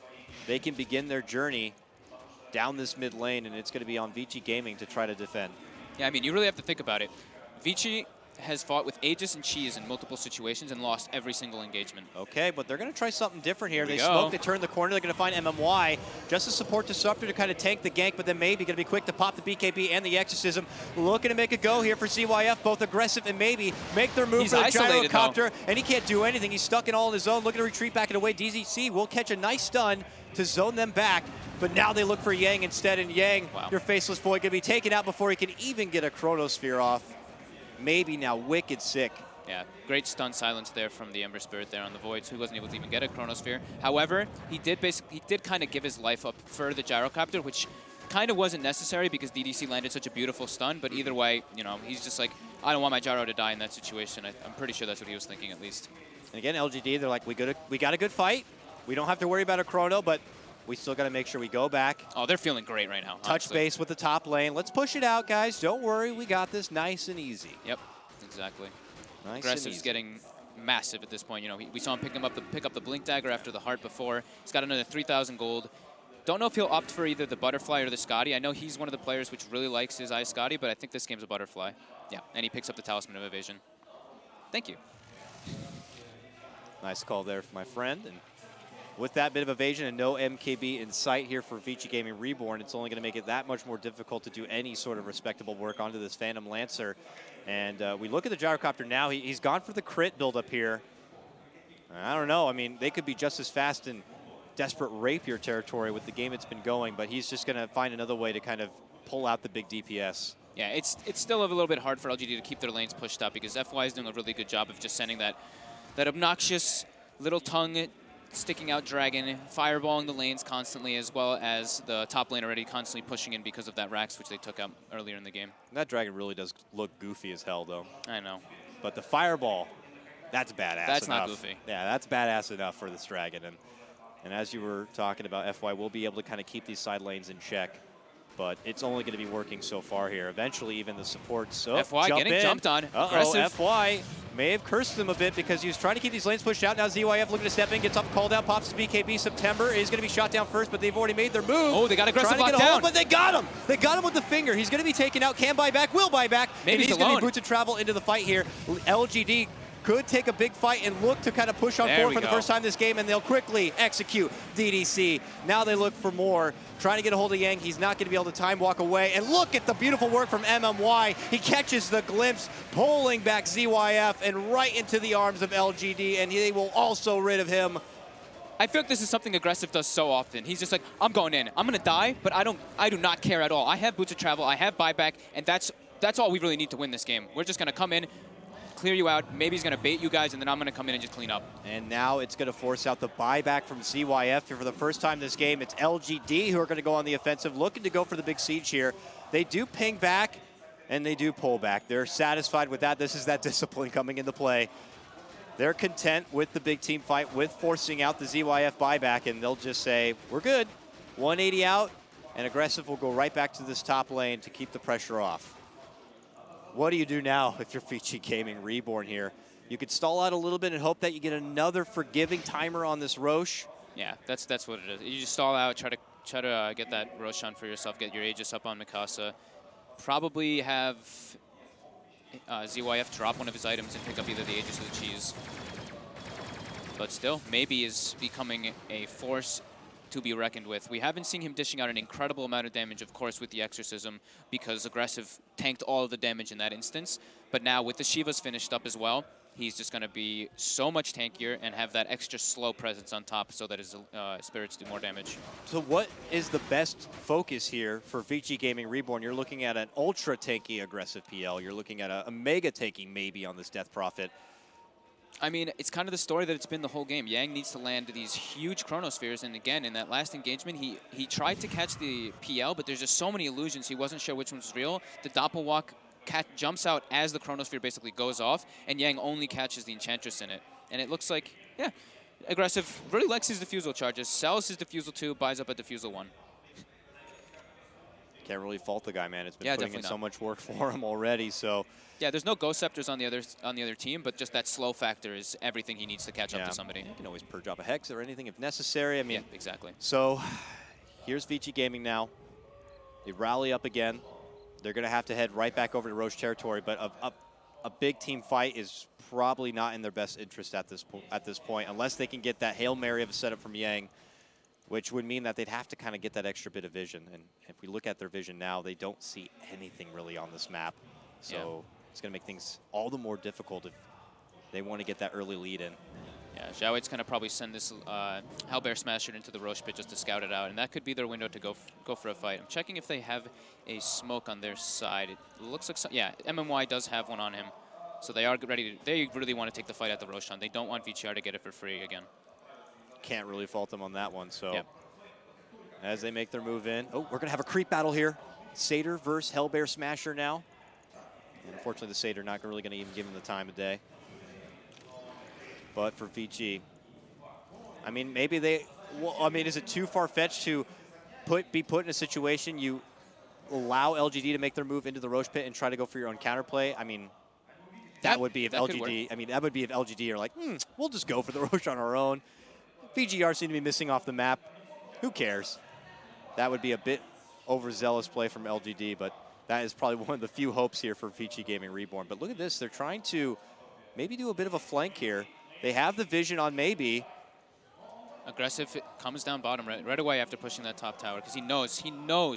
Speaker 4: they can begin their journey down this mid lane, and it's going to be on VG Gaming to try to defend. Yeah,
Speaker 5: I mean, you really have to think about it. VG has fought with Aegis and Cheese in multiple situations and lost every single engagement.
Speaker 4: Okay, but they're going to try something different here. They smoke, they turn the corner, they're going to find MMY. Just to support Disruptor to kind of tank the gank, but then maybe going to be quick to pop the BKB and the Exorcism. Looking to make a go here for CYF, both aggressive and maybe make their move for the Gyrocopter, and he can't do anything. He's stuck in all in his zone, looking to retreat back and away. DZC will catch a nice stun to zone them back, but now they look for Yang instead, and Yang, your Faceless Void, going to be taken out before he can even get a Chronosphere off. Maybe now wicked sick.
Speaker 5: Yeah, great stun silence there from the Ember Spirit there on the Void, so he wasn't able to even get a Chronosphere. However, he did kind of give his life up for the Gyrocopter, which kind of wasn't necessary because DDC landed such a beautiful stun, but either way, you know, he's just like, I don't want my Gyro to die in that situation. I'm pretty sure that's what he was thinking at least.
Speaker 4: And again, LGD, they're like, we got a good fight. We don't have to worry about a Chrono, but we still got to make sure we go back.
Speaker 5: Oh, they're feeling great right now.
Speaker 4: Touch base with the top lane. Let's push it out, guys. Don't worry. We got this nice and easy.
Speaker 5: Yep, exactly.
Speaker 4: Nice
Speaker 5: Aggressive's getting massive at this point. You know, we saw him pick up the Blink Dagger after the Heart before. He's got another 3,000 gold. Don't know if he'll opt for either the Butterfly or the Scotty. I know he's one of the players which really likes his Ice Scotty, but I think this game's a Butterfly. Yeah, and he picks up the Talisman of Evasion. Thank you.
Speaker 4: Nice call there, my friend. And with that bit of evasion and no MKB in sight here for VG Reborn, it's only going to make it that much more difficult to do any sort of respectable work onto this Phantom Lancer. And we look at the Gyrocopter now. He's gone for the crit build-up here. I don't know. I mean, they could be just as fast in desperate rapier territory with the game it's been going, but he's just going to find another way to kind of pull out the big DPS.
Speaker 5: Yeah, it's still a little bit hard for LGD to keep their lanes pushed up because FY is doing a really good job of just sending that obnoxious little tongue sticking out dragon, fireballing the lanes constantly, as well as the top lane already constantly pushing in because of that Rax, which they took out earlier in the game.
Speaker 4: That dragon really does look goofy as hell, though.
Speaker 5: I know.
Speaker 4: But the fireball, that's badass
Speaker 5: That's
Speaker 4: enough.
Speaker 5: not goofy.
Speaker 4: Yeah, that's badass enough for this dragon. And as you were talking about, FY will be able to kind of keep these side lanes in check. But it's only going to be working so far here. Eventually, even the supports. Oh,
Speaker 5: FY getting jumped on.
Speaker 4: Uh-oh, FY may have cursed them a bit because he was trying to keep these lanes pushed out. Now ZYF looking to step in, gets up, called out, pops the BKB. September is going to be shot down first, but they've already made their move.
Speaker 5: Oh, they got aggressive lockdown.
Speaker 4: But they got him. They got him with the finger. He's going to be taken out. Can buy back, will buy back.
Speaker 5: Maybe
Speaker 4: he's going to be boots of travel into the fight here. LGD could take a big fight and look to kind of push on forward for the first time this game, and they'll quickly execute DDC. Now they look for more, trying to get a hold of Yang. He's not going to be able to time walk away. And look at the beautiful work from MMY. He catches the glimpse, pulling back ZYF and right into the arms of LGD, and they will also rid of him.
Speaker 5: I feel like this is something Aggressive does so often. He's just like, I'm going in. I'm going to die, but I do not care at all. I have boots of travel. I have buyback, and that's all we really need to win this game. We're just going to come in, clear you out. Maybe he's going to bait you guys, and then I'm going to come in and just clean up.
Speaker 4: And now it's going to force out the buyback from ZYF. For the first time this game, it's LGD who are going to go on the offensive, looking to go for the big siege here. They do ping back, and they do pull back. They're satisfied with that. This is that discipline coming into play. They're content with the big team fight, with forcing out the ZYF buyback, and they'll just say, we're good. 180 out, and Aggressive will go right back to this top lane to keep the pressure off. What do you do now if you're VG Reborn here? You could stall out a little bit and hope that you get another forgiving timer on this Roche.
Speaker 5: Yeah, that's what it is. You just stall out, try to get that Roche on for yourself, get your Aegis up on Mikasa. Probably have ZYF drop one of his items and pick up either the Aegis or the Cheese. But still, maybe is becoming a force to be reckoned with. We haven't seen him dishing out an incredible amount of damage, of course, with the Exorcism, because Aggressive tanked all of the damage in that instance. But now with the Shivas finished up as well, he's just going to be so much tankier and have that extra slow presence on top so that his spirits do more damage.
Speaker 4: So what is the best focus here for VG.Reborn? You're looking at an ultra tanky aggressive PL. You're looking at a mega tanking maybe on this Death Prophet.
Speaker 5: I mean, it's kind of the story that it's been the whole game. Yang needs to land these huge chronospheres, and again, in that last engagement, he tried to catch the PL, but there's just so many illusions, he wasn't sure which one was real. The Doppelwalk jumps out as the chronosphere basically goes off, and Yang only catches the Enchantress in it. And it looks like, yeah, Aggressive really likes his Diffusal charges, sells his Diffusal 2, buys up a Diffusal 1.
Speaker 4: Can't really fault the guy, man. It's been putting in so much work for him already, so...
Speaker 5: Yeah, there's no Ghost Scepters on the other team, but just that slow factor is everything he needs to catch up to somebody. You
Speaker 4: can always purge off a Hex or anything if necessary. I mean,
Speaker 5: yeah, exactly.
Speaker 4: So here's VG Gaming now. They rally up again. They're going to have to head right back over to Roche territory, but a big team fight is probably not in their best interest at this point, unless they can get that Hail Mary of a setup from Yang, which would mean that they'd have to kind of get that extra bit of vision. And if we look at their vision now, they don't see anything really on this map. So it's going to make things all the more difficult if they want to get that early lead in.
Speaker 5: Yeah, Zhao Weight's going to probably send this Hellbear Smasher into the Roche pit just to scout it out, and that could be their window to go for a fight. I'm checking if they have a smoke on their side. It looks like, yeah, MMY does have one on him, so they are ready to, they really want to take the fight at the Roshan. They don't want VGR to get it for free again.
Speaker 4: Can't really fault them on that one, so as they make their move in. Oh, we're going to have a creep battle here. Satyr versus Hellbear Smasher now. And unfortunately, the Satyr not really going to even give him the time of day. But for VG, I mean, maybe they, well, I mean, is it too far-fetched to be put in a situation you allow LGD to make their move into the Roche pit and try to go for your own counterplay? I mean, that would be if LGD, I mean, that would be if LGD are like, we'll just go for the Roche on our own. VGR seem to be missing off the map. Who cares? That would be a bit overzealous play from LGD, but that is probably one of the few hopes here for VG.Reborn. But look at this. They're trying to maybe do a bit of a flank here. They have the vision on maybe.
Speaker 5: Aggressive comes down bottom right away after pushing that top tower because he knows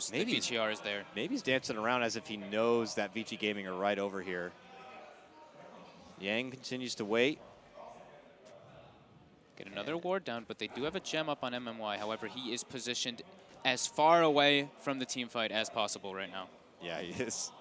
Speaker 5: that VGR is there.
Speaker 4: Maybe he's dancing around as if he knows that VG Gaming are right over here. Yang continues to wait.
Speaker 5: Get another ward down, but they do have a gem up on MMY. However, he is positioned as far away from the team fight as possible right now.
Speaker 4: Yeah, he is.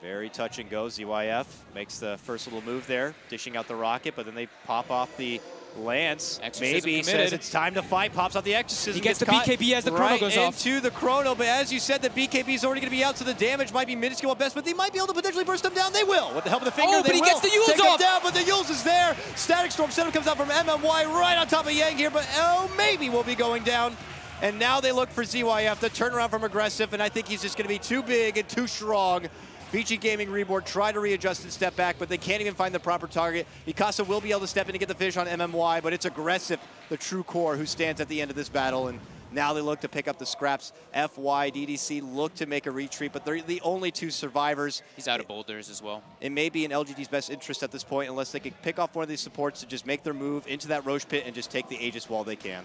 Speaker 4: Very touch and go. ZYF makes the first little move there, dishing out the rocket, but then they pop off the lance. Maybe says it's time to fight, pops out the Exorcism.
Speaker 5: He gets the BKB as the chrono goes off.
Speaker 4: Into the chrono, but as you said, the BKB is already going to be out, so the damage might be minuscule at best, but they might be able to potentially burst them down. They will. With the help of the finger,
Speaker 5: but he gets the Yules off.
Speaker 4: Down, but the Yules is there. Static Storm setup comes out from MMY right on top of Yang here, but maybe will be going down. And now they look for ZYF, the turnaround from Aggressive, and I think he's just going to be too big and too strong. VG.Reborn try to readjust and step back, but they can't even find the proper target. Mikasa will be able to step in and get the finish on MMY, but it's Aggressive, the true core, who stands at the end of this battle, and now they look to pick up the scraps. FY, DDC look to make a retreat, but they're the only two survivors.
Speaker 5: He's out of boulders as well.
Speaker 4: It may be in LGD's best interest at this point, unless they can pick off one of these supports to just make their move into that Roche pit and just take the Aegis while they can.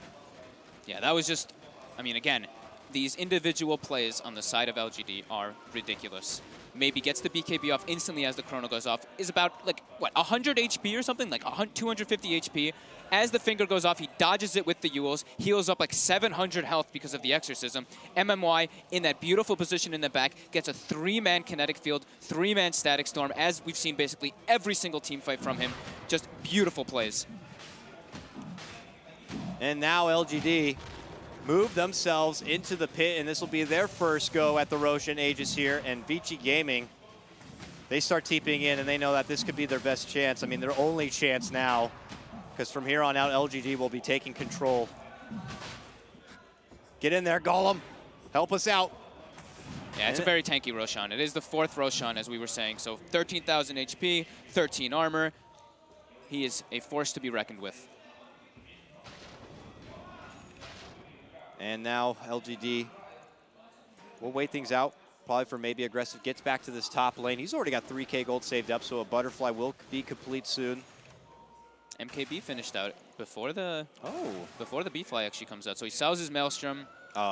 Speaker 5: Yeah, that was just, I mean, again, these individual plays on the side of LGD are ridiculous. Maybe gets the BKB off instantly as the chrono goes off, is about, like, what, 100 HP or something? Like 250 HP. As the finger goes off, he dodges it with the Yules, heals up like 700 health because of the Exorcism. MMY, in that beautiful position in the back, gets a 3-man kinetic field, 3-man static storm, as we've seen basically every single team fight from him. Just beautiful plays.
Speaker 4: And now LGD move themselves into the pit, and this will be their first go at the Roshan Aegis here. And VG Gaming, they start TPing in, and they know that this could be their best chance. I mean, their only chance now, because from here on out, LGD will be taking control. Get in there, Golem. Help us out.
Speaker 5: Yeah, it's a very tanky Roshan. It is the 4th Roshan, as we were saying. So 13,000 HP, 13 armor. He is a force to be reckoned with.
Speaker 4: And now LGD will wait things out, probably for maybe Aggressive gets back to this top lane. He's already got 3K gold saved up, so a butterfly will be complete soon.
Speaker 5: MKB finished out before the B-Fly actually comes out. So he sells his Maelstrom,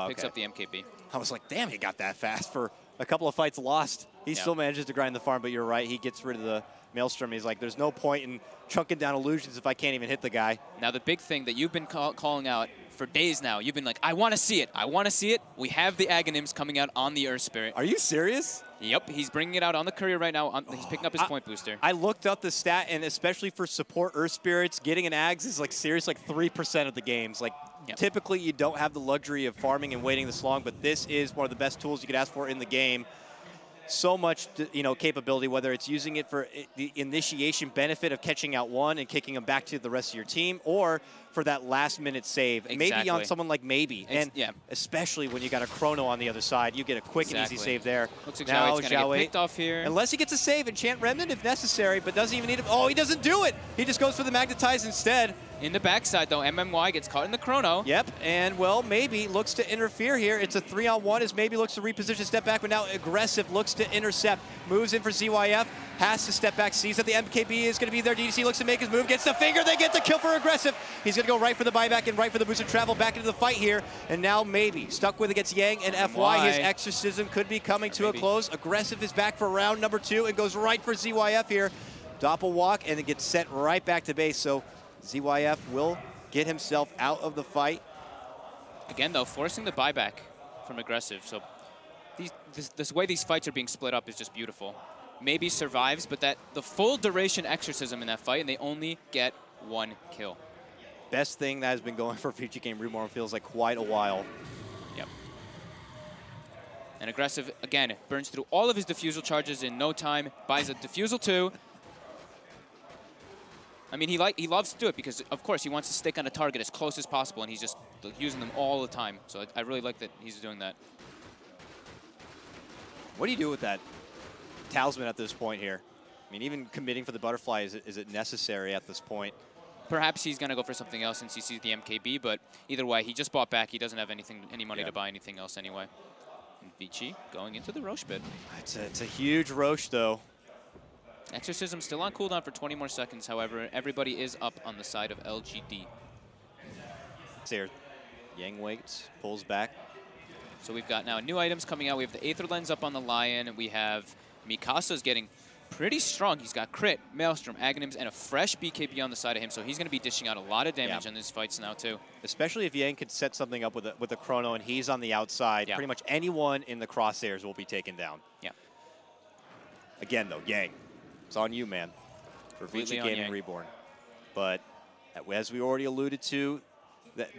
Speaker 5: picks up the MKB.
Speaker 4: I was like, damn, he got that fast for a couple of fights lost. He still manages to grind the farm, but you're right. He gets rid of the Maelstrom. He's like, there's no point in chunking down illusions if I can't even hit the guy.
Speaker 5: Now, the big thing that you've been calling out for days now, you've been like, I want to see it. I want to see it. We have the Aghanims coming out on the Earth Spirit.
Speaker 4: Are you serious?
Speaker 5: Yep, he's bringing it out on the courier right now. He's picking up his point booster.
Speaker 4: I looked up the stat, and especially for support Earth Spirits, getting an Ags is like seriously like 3% of the games. Like typically you don't have the luxury of farming and waiting this long, but this is one of the best tools you could ask for in the game. So much, capability, whether it's using it for the initiation benefit of catching out one and kicking them back to the rest of your team, or for that last-minute save.
Speaker 5: Exactly.
Speaker 4: Maybe on someone like Maybe. And especially when you got a Chrono on the other side, you get a quick and easy save there.
Speaker 5: Looks like now he's going to get picked off here.
Speaker 4: Unless he gets a save, Enchant Remnant if necessary, but doesn't even need it. Oh, he doesn't do it! He just goes for the Magnetize instead.
Speaker 5: In the backside, though, MMY gets caught in the Chrono.
Speaker 4: Yep, and, well, Maybe looks to interfere here. It's a 3-on-1 as Maybe looks to reposition, step back, but now Aggressive looks to intercept. Moves in for ZYF, has to step back, sees that the MKB is going to be there. DDC looks to make his move, gets the finger, they get the kill for Aggressive. He's going to go right for the buyback and right for the boosted travel back into the fight here. And now Maybe stuck with against Yang and FY. His Exorcism could be coming to a close. Aggressive is back for round number 2 and goes right for ZYF here. Doppel walk and it gets sent right back to base. So ZYF will get himself out of the fight.
Speaker 5: Again, though, forcing the buyback from Aggressive. So this way these fights are being split up is just beautiful. Maybe survives, but the full duration Exorcism in that fight, and they only get 1 kill.
Speaker 4: Best thing that has been going for VG.Reborn feels like quite a while.
Speaker 5: Yep. And Aggressive, again, burns through all of his defusal charges in no time, buys a defusal too. I mean, he loves to do it because, of course, he wants to stick on a target as close as possible, and he's just using them all the time. So I really like that he's doing that.
Speaker 4: What do you do with that talisman at this point here? I mean, even committing for the butterfly, is it necessary at this point?
Speaker 5: Perhaps he's going to go for something else since he sees the MKB, but either way, he just bought back. He doesn't have any money to buy anything else anyway. And Vici going into the Roche bid.
Speaker 4: It's a huge Roche, though.
Speaker 5: Exorcism still on cooldown for 20 more seconds, however. Everybody is up on the side of LGD.
Speaker 4: There, Yang waits, pulls back.
Speaker 5: So we've got now new items coming out. We have the Aether Lens up on the Lion. We have Mikasa's getting pretty strong. He's got crit, Maelstrom, Aghanims, and a fresh BKB on the side of him. So he's going to be dishing out a lot of damage on these fights now, too. Especially if Yang could set something up with a Chrono and he's on the outside. Pretty much anyone in the crosshairs will be taken down. Yeah. Again, though, Yang, it's on you, man, for VG.Reborn. But as we already alluded to,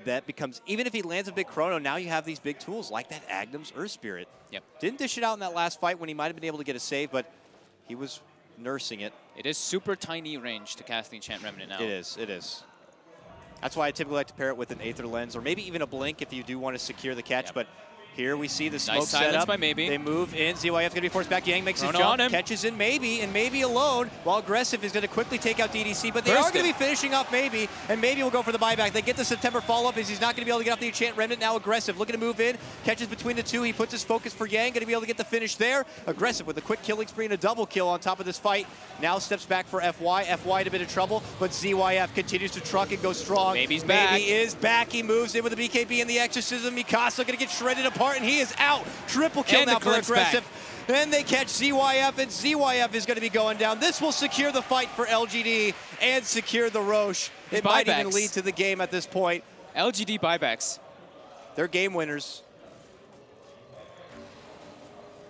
Speaker 5: that becomes, even if he lands a big Chrono, now you have these big tools like that Aghanims Earth Spirit. Yep. Didn't dish it out in that last fight when he might have been able to get a save, but he was nursing it. It is super tiny range to cast the Enchant Remnant now. It is, it is. That's why I typically like to pair it with an Aether Lens, or maybe even a Blink if you do want to secure the catch. But here we see the smoke setup. By Maybe. They move in. ZYF's going to be forced back. Yang makes his jump, catches in Maybe, and Maybe alone, while Aggressive is going to quickly take out DDC. But they are going to be finishing off Maybe, and Maybe will go for the buyback. They get the September follow-up as he's not going to be able to get off the Enchant Remnant. Now Aggressive looking to move in, catches between the two. He puts his focus for Yang, going to be able to get the finish there. Aggressive with a quick killing spree and a double kill on top of this fight. Now steps back for FY. FY in a bit of trouble, but ZYF continues to truck and go strong. Maybe's back. Maybe is back. He moves in with the BKB and the Exorcism. Mikasa going to get shredded apart, and he is out. Triple kill now for Aggressive. Then they catch ZYF, and ZYF is going to be going down. This will secure the fight for LGD and secure the Roche. It might even lead to the game at this point. LGD buybacks. They're game winners.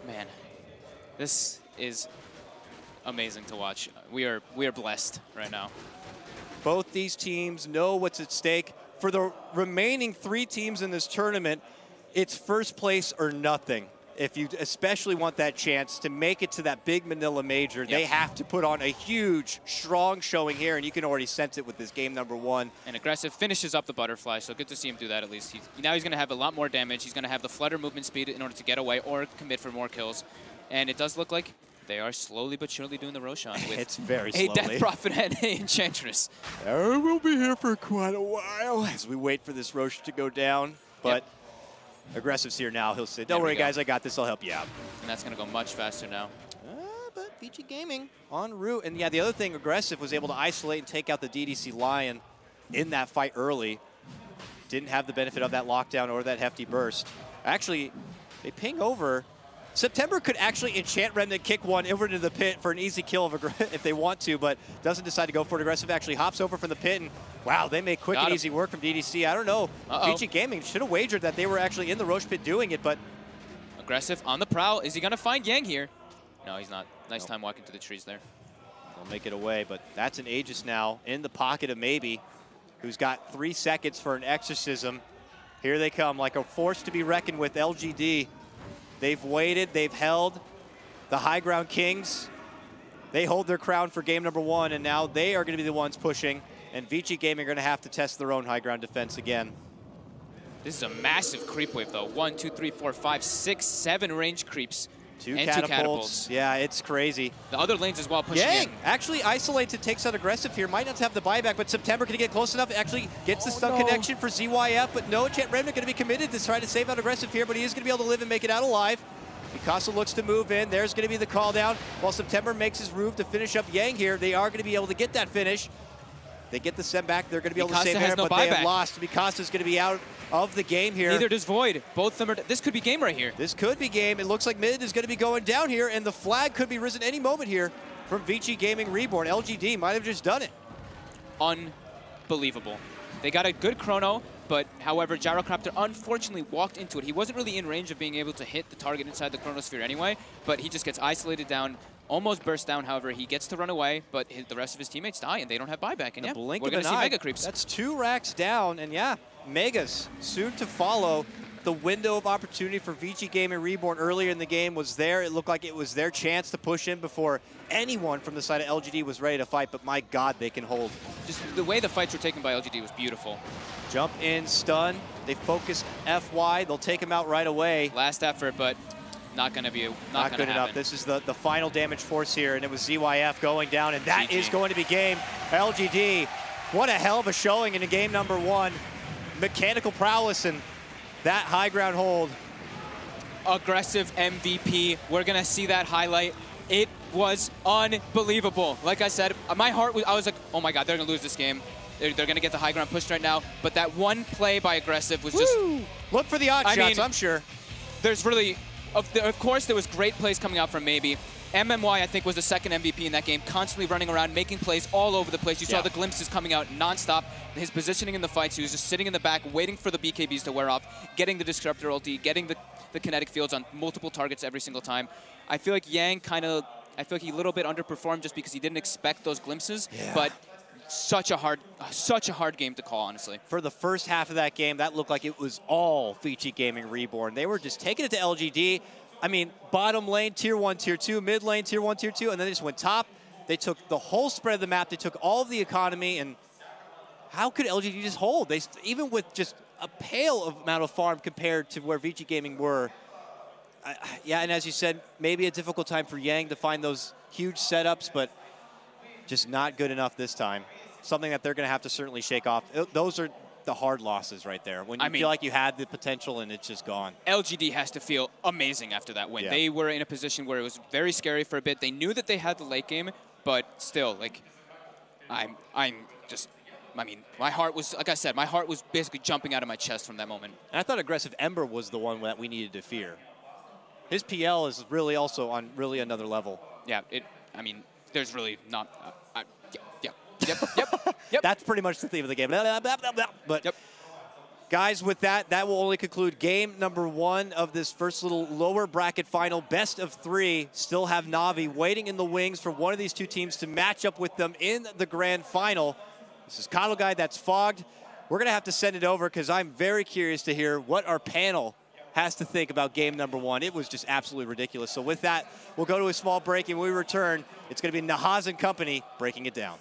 Speaker 5: Man, this is amazing to watch. We are blessed right now. Both these teams know what's at stake. For the remaining 3 teams in this tournament, it's first place or nothing. If you especially want that chance to make it to that big Manila Major, they have to put on a huge, strong showing here, and you can already sense it with this game number 1. And Aggressive finishes up the butterfly, so good to see him do that at least. Now he's going to have a lot more damage. He's going to have the flutter movement speed in order to get away or commit for more kills. And it does look like they are slowly but surely doing the Roshan with it's very slowly. A Death Prophet and a Enchantress. We'll be here for quite a while as we wait for this Roche to go down, but Aggressive's here now. He'll say, don't worry, guys, I got this. I'll help you out. And that's going to go much faster now. But
Speaker 4: VG Gaming en route. And yeah, the other thing, Aggressive was able to isolate and take out the DDC Lion in that fight early. Didn't have the benefit of that lockdown or that hefty burst. Actually, they ping over. September could actually enchant Remnant, kick one over into the pit for an easy kill if they want to, but doesn't decide to go for it. Aggressive actually hops over from the pit, and wow, they make quick and easy work from DDC. I don't know. VG Gaming should have wagered that they were actually in the Roche pit doing it, but...
Speaker 5: Aggressive on the prowl. Is he going to find Yang here? No, he's not. Nice time walking to the trees there.
Speaker 4: They'll make it away, but that's an Aegis now in the pocket of Maybe, who's got 3 seconds for an exorcism. Here they come, like a force to be reckoned with, LGD. They've waited, they've held. The high ground kings, they hold their crown for game number 1, and now they are going to be the ones pushing, and VG Gaming are going to have to test their own high ground defense again.
Speaker 5: This is a massive creep wave, though. 1, 2, 3, 4, 5, 6, 7 range creeps.
Speaker 4: Two catapults. Yeah, it's crazy.
Speaker 5: The other lanes as well pushing in.
Speaker 4: Actually isolates and takes out Aggressive here. Might not have the buyback, but September can get close enough. Actually gets the stun connection for ZYF, but no, Enchant Remnant going to be committed to try to save out Aggressive here, but he is going to be able to live and make it out alive. Picasso looks to move in. There's going to be the call down. While September makes his move to finish up Yang here, they are going to be able to get that finish. They get the send back. They're going to be able to save it, but they have lost. Picasso is going to be out of the game here.
Speaker 5: Neither does Void. Both of them are... This could be game right here.
Speaker 4: This could be game. It looks like mid is going to be going down here, and the flag could be risen any moment here from VG.Reborn. LGD might have just done it.
Speaker 5: Unbelievable. They got a good chrono, but however, Gyrocopter unfortunately walked into it. He wasn't really in range of being able to hit the target inside the chronosphere anyway, but he just gets isolated down, almost burst down. However, he gets to run away, but the rest of his teammates die, and they don't have buyback. And yeah, we're going to see Mega creeps.
Speaker 4: That's 2 racks down, and yeah, Megas soon to follow. The window of opportunity for VG.Reborn earlier in the game was there. It looked like it was their chance to push in before anyone from the side of LGD was ready to fight, but my God, they can hold.
Speaker 5: Just the way the fights were taken by LGD was beautiful.
Speaker 4: Jump in, stun. They focus FY. They'll take him out right away.
Speaker 5: Last effort, but not going to be
Speaker 4: not good enough. This is the final damage force here, and it was ZYF going down, and that is going to be game. LGD, what a hell of a showing in game number 1. Mechanical prowess and that high ground hold.
Speaker 5: Aggressive MVP. We're going to see that highlight. It was unbelievable. Like I said, my heart was, I was like, oh my God, they're going to lose this game. They're going to get the high ground pushed right now. But that one play by Aggressive was just...
Speaker 4: Look for the odd shots, I'm sure.
Speaker 5: There's really... Of course, there was great plays coming out from Maybe. MMY, I think, was the second MVP in that game, constantly running around, making plays all over the place. You saw the glimpses coming out nonstop. His positioning in the fights, he was just sitting in the back, waiting for the BKBs to wear off, getting the Disruptor ulti, getting the kinetic fields on multiple targets every single time. I feel like Yang I feel like he a little bit underperformed just because he didn't expect those glimpses, but such a hard game to call, honestly.
Speaker 4: For the first half of that game, that looked like it was all VG.Reborn. They were just taking it to LGD. I mean, bottom lane, tier 1, tier 2, mid lane, tier 1, tier 2, and then they just went top. They took the whole spread of the map. They took all of the economy, and how could LGD just hold? They, even with just a pale amount of farm compared to where VG Gaming were. Yeah, and as you said, maybe a difficult time for Yang to find those huge setups, but just not good enough this time. Something that they're going to have to certainly shake off. Those are the hard losses right there, when you feel like you had the potential and it's just gone.
Speaker 5: LGD has to feel amazing after that win. They were in a position where it was very scary for a bit. They knew that they had the late game, but still, like, I mean, my heart was, like I said, my heart was basically jumping out of my chest from that moment.
Speaker 4: And I thought Aggressive Ember was the one that we needed to fear. His PL is really also on really another level.
Speaker 5: Yeah, I mean, there's really not, Yep.
Speaker 4: That's pretty much the theme of the game. But guys, with that will only conclude game number 1 of this first little lower bracket final. Best of 3 still have Na'Vi waiting in the wings for one of these two teams to match up with them in the grand final. This is KotLGuy, that's Fogged. We're going to have to send it over because I'm very curious to hear what our panel has to think about game number 1. It was just absolutely ridiculous. So with that, we'll go to a small break, and when we return, it's going to be Nahaz and company breaking it down.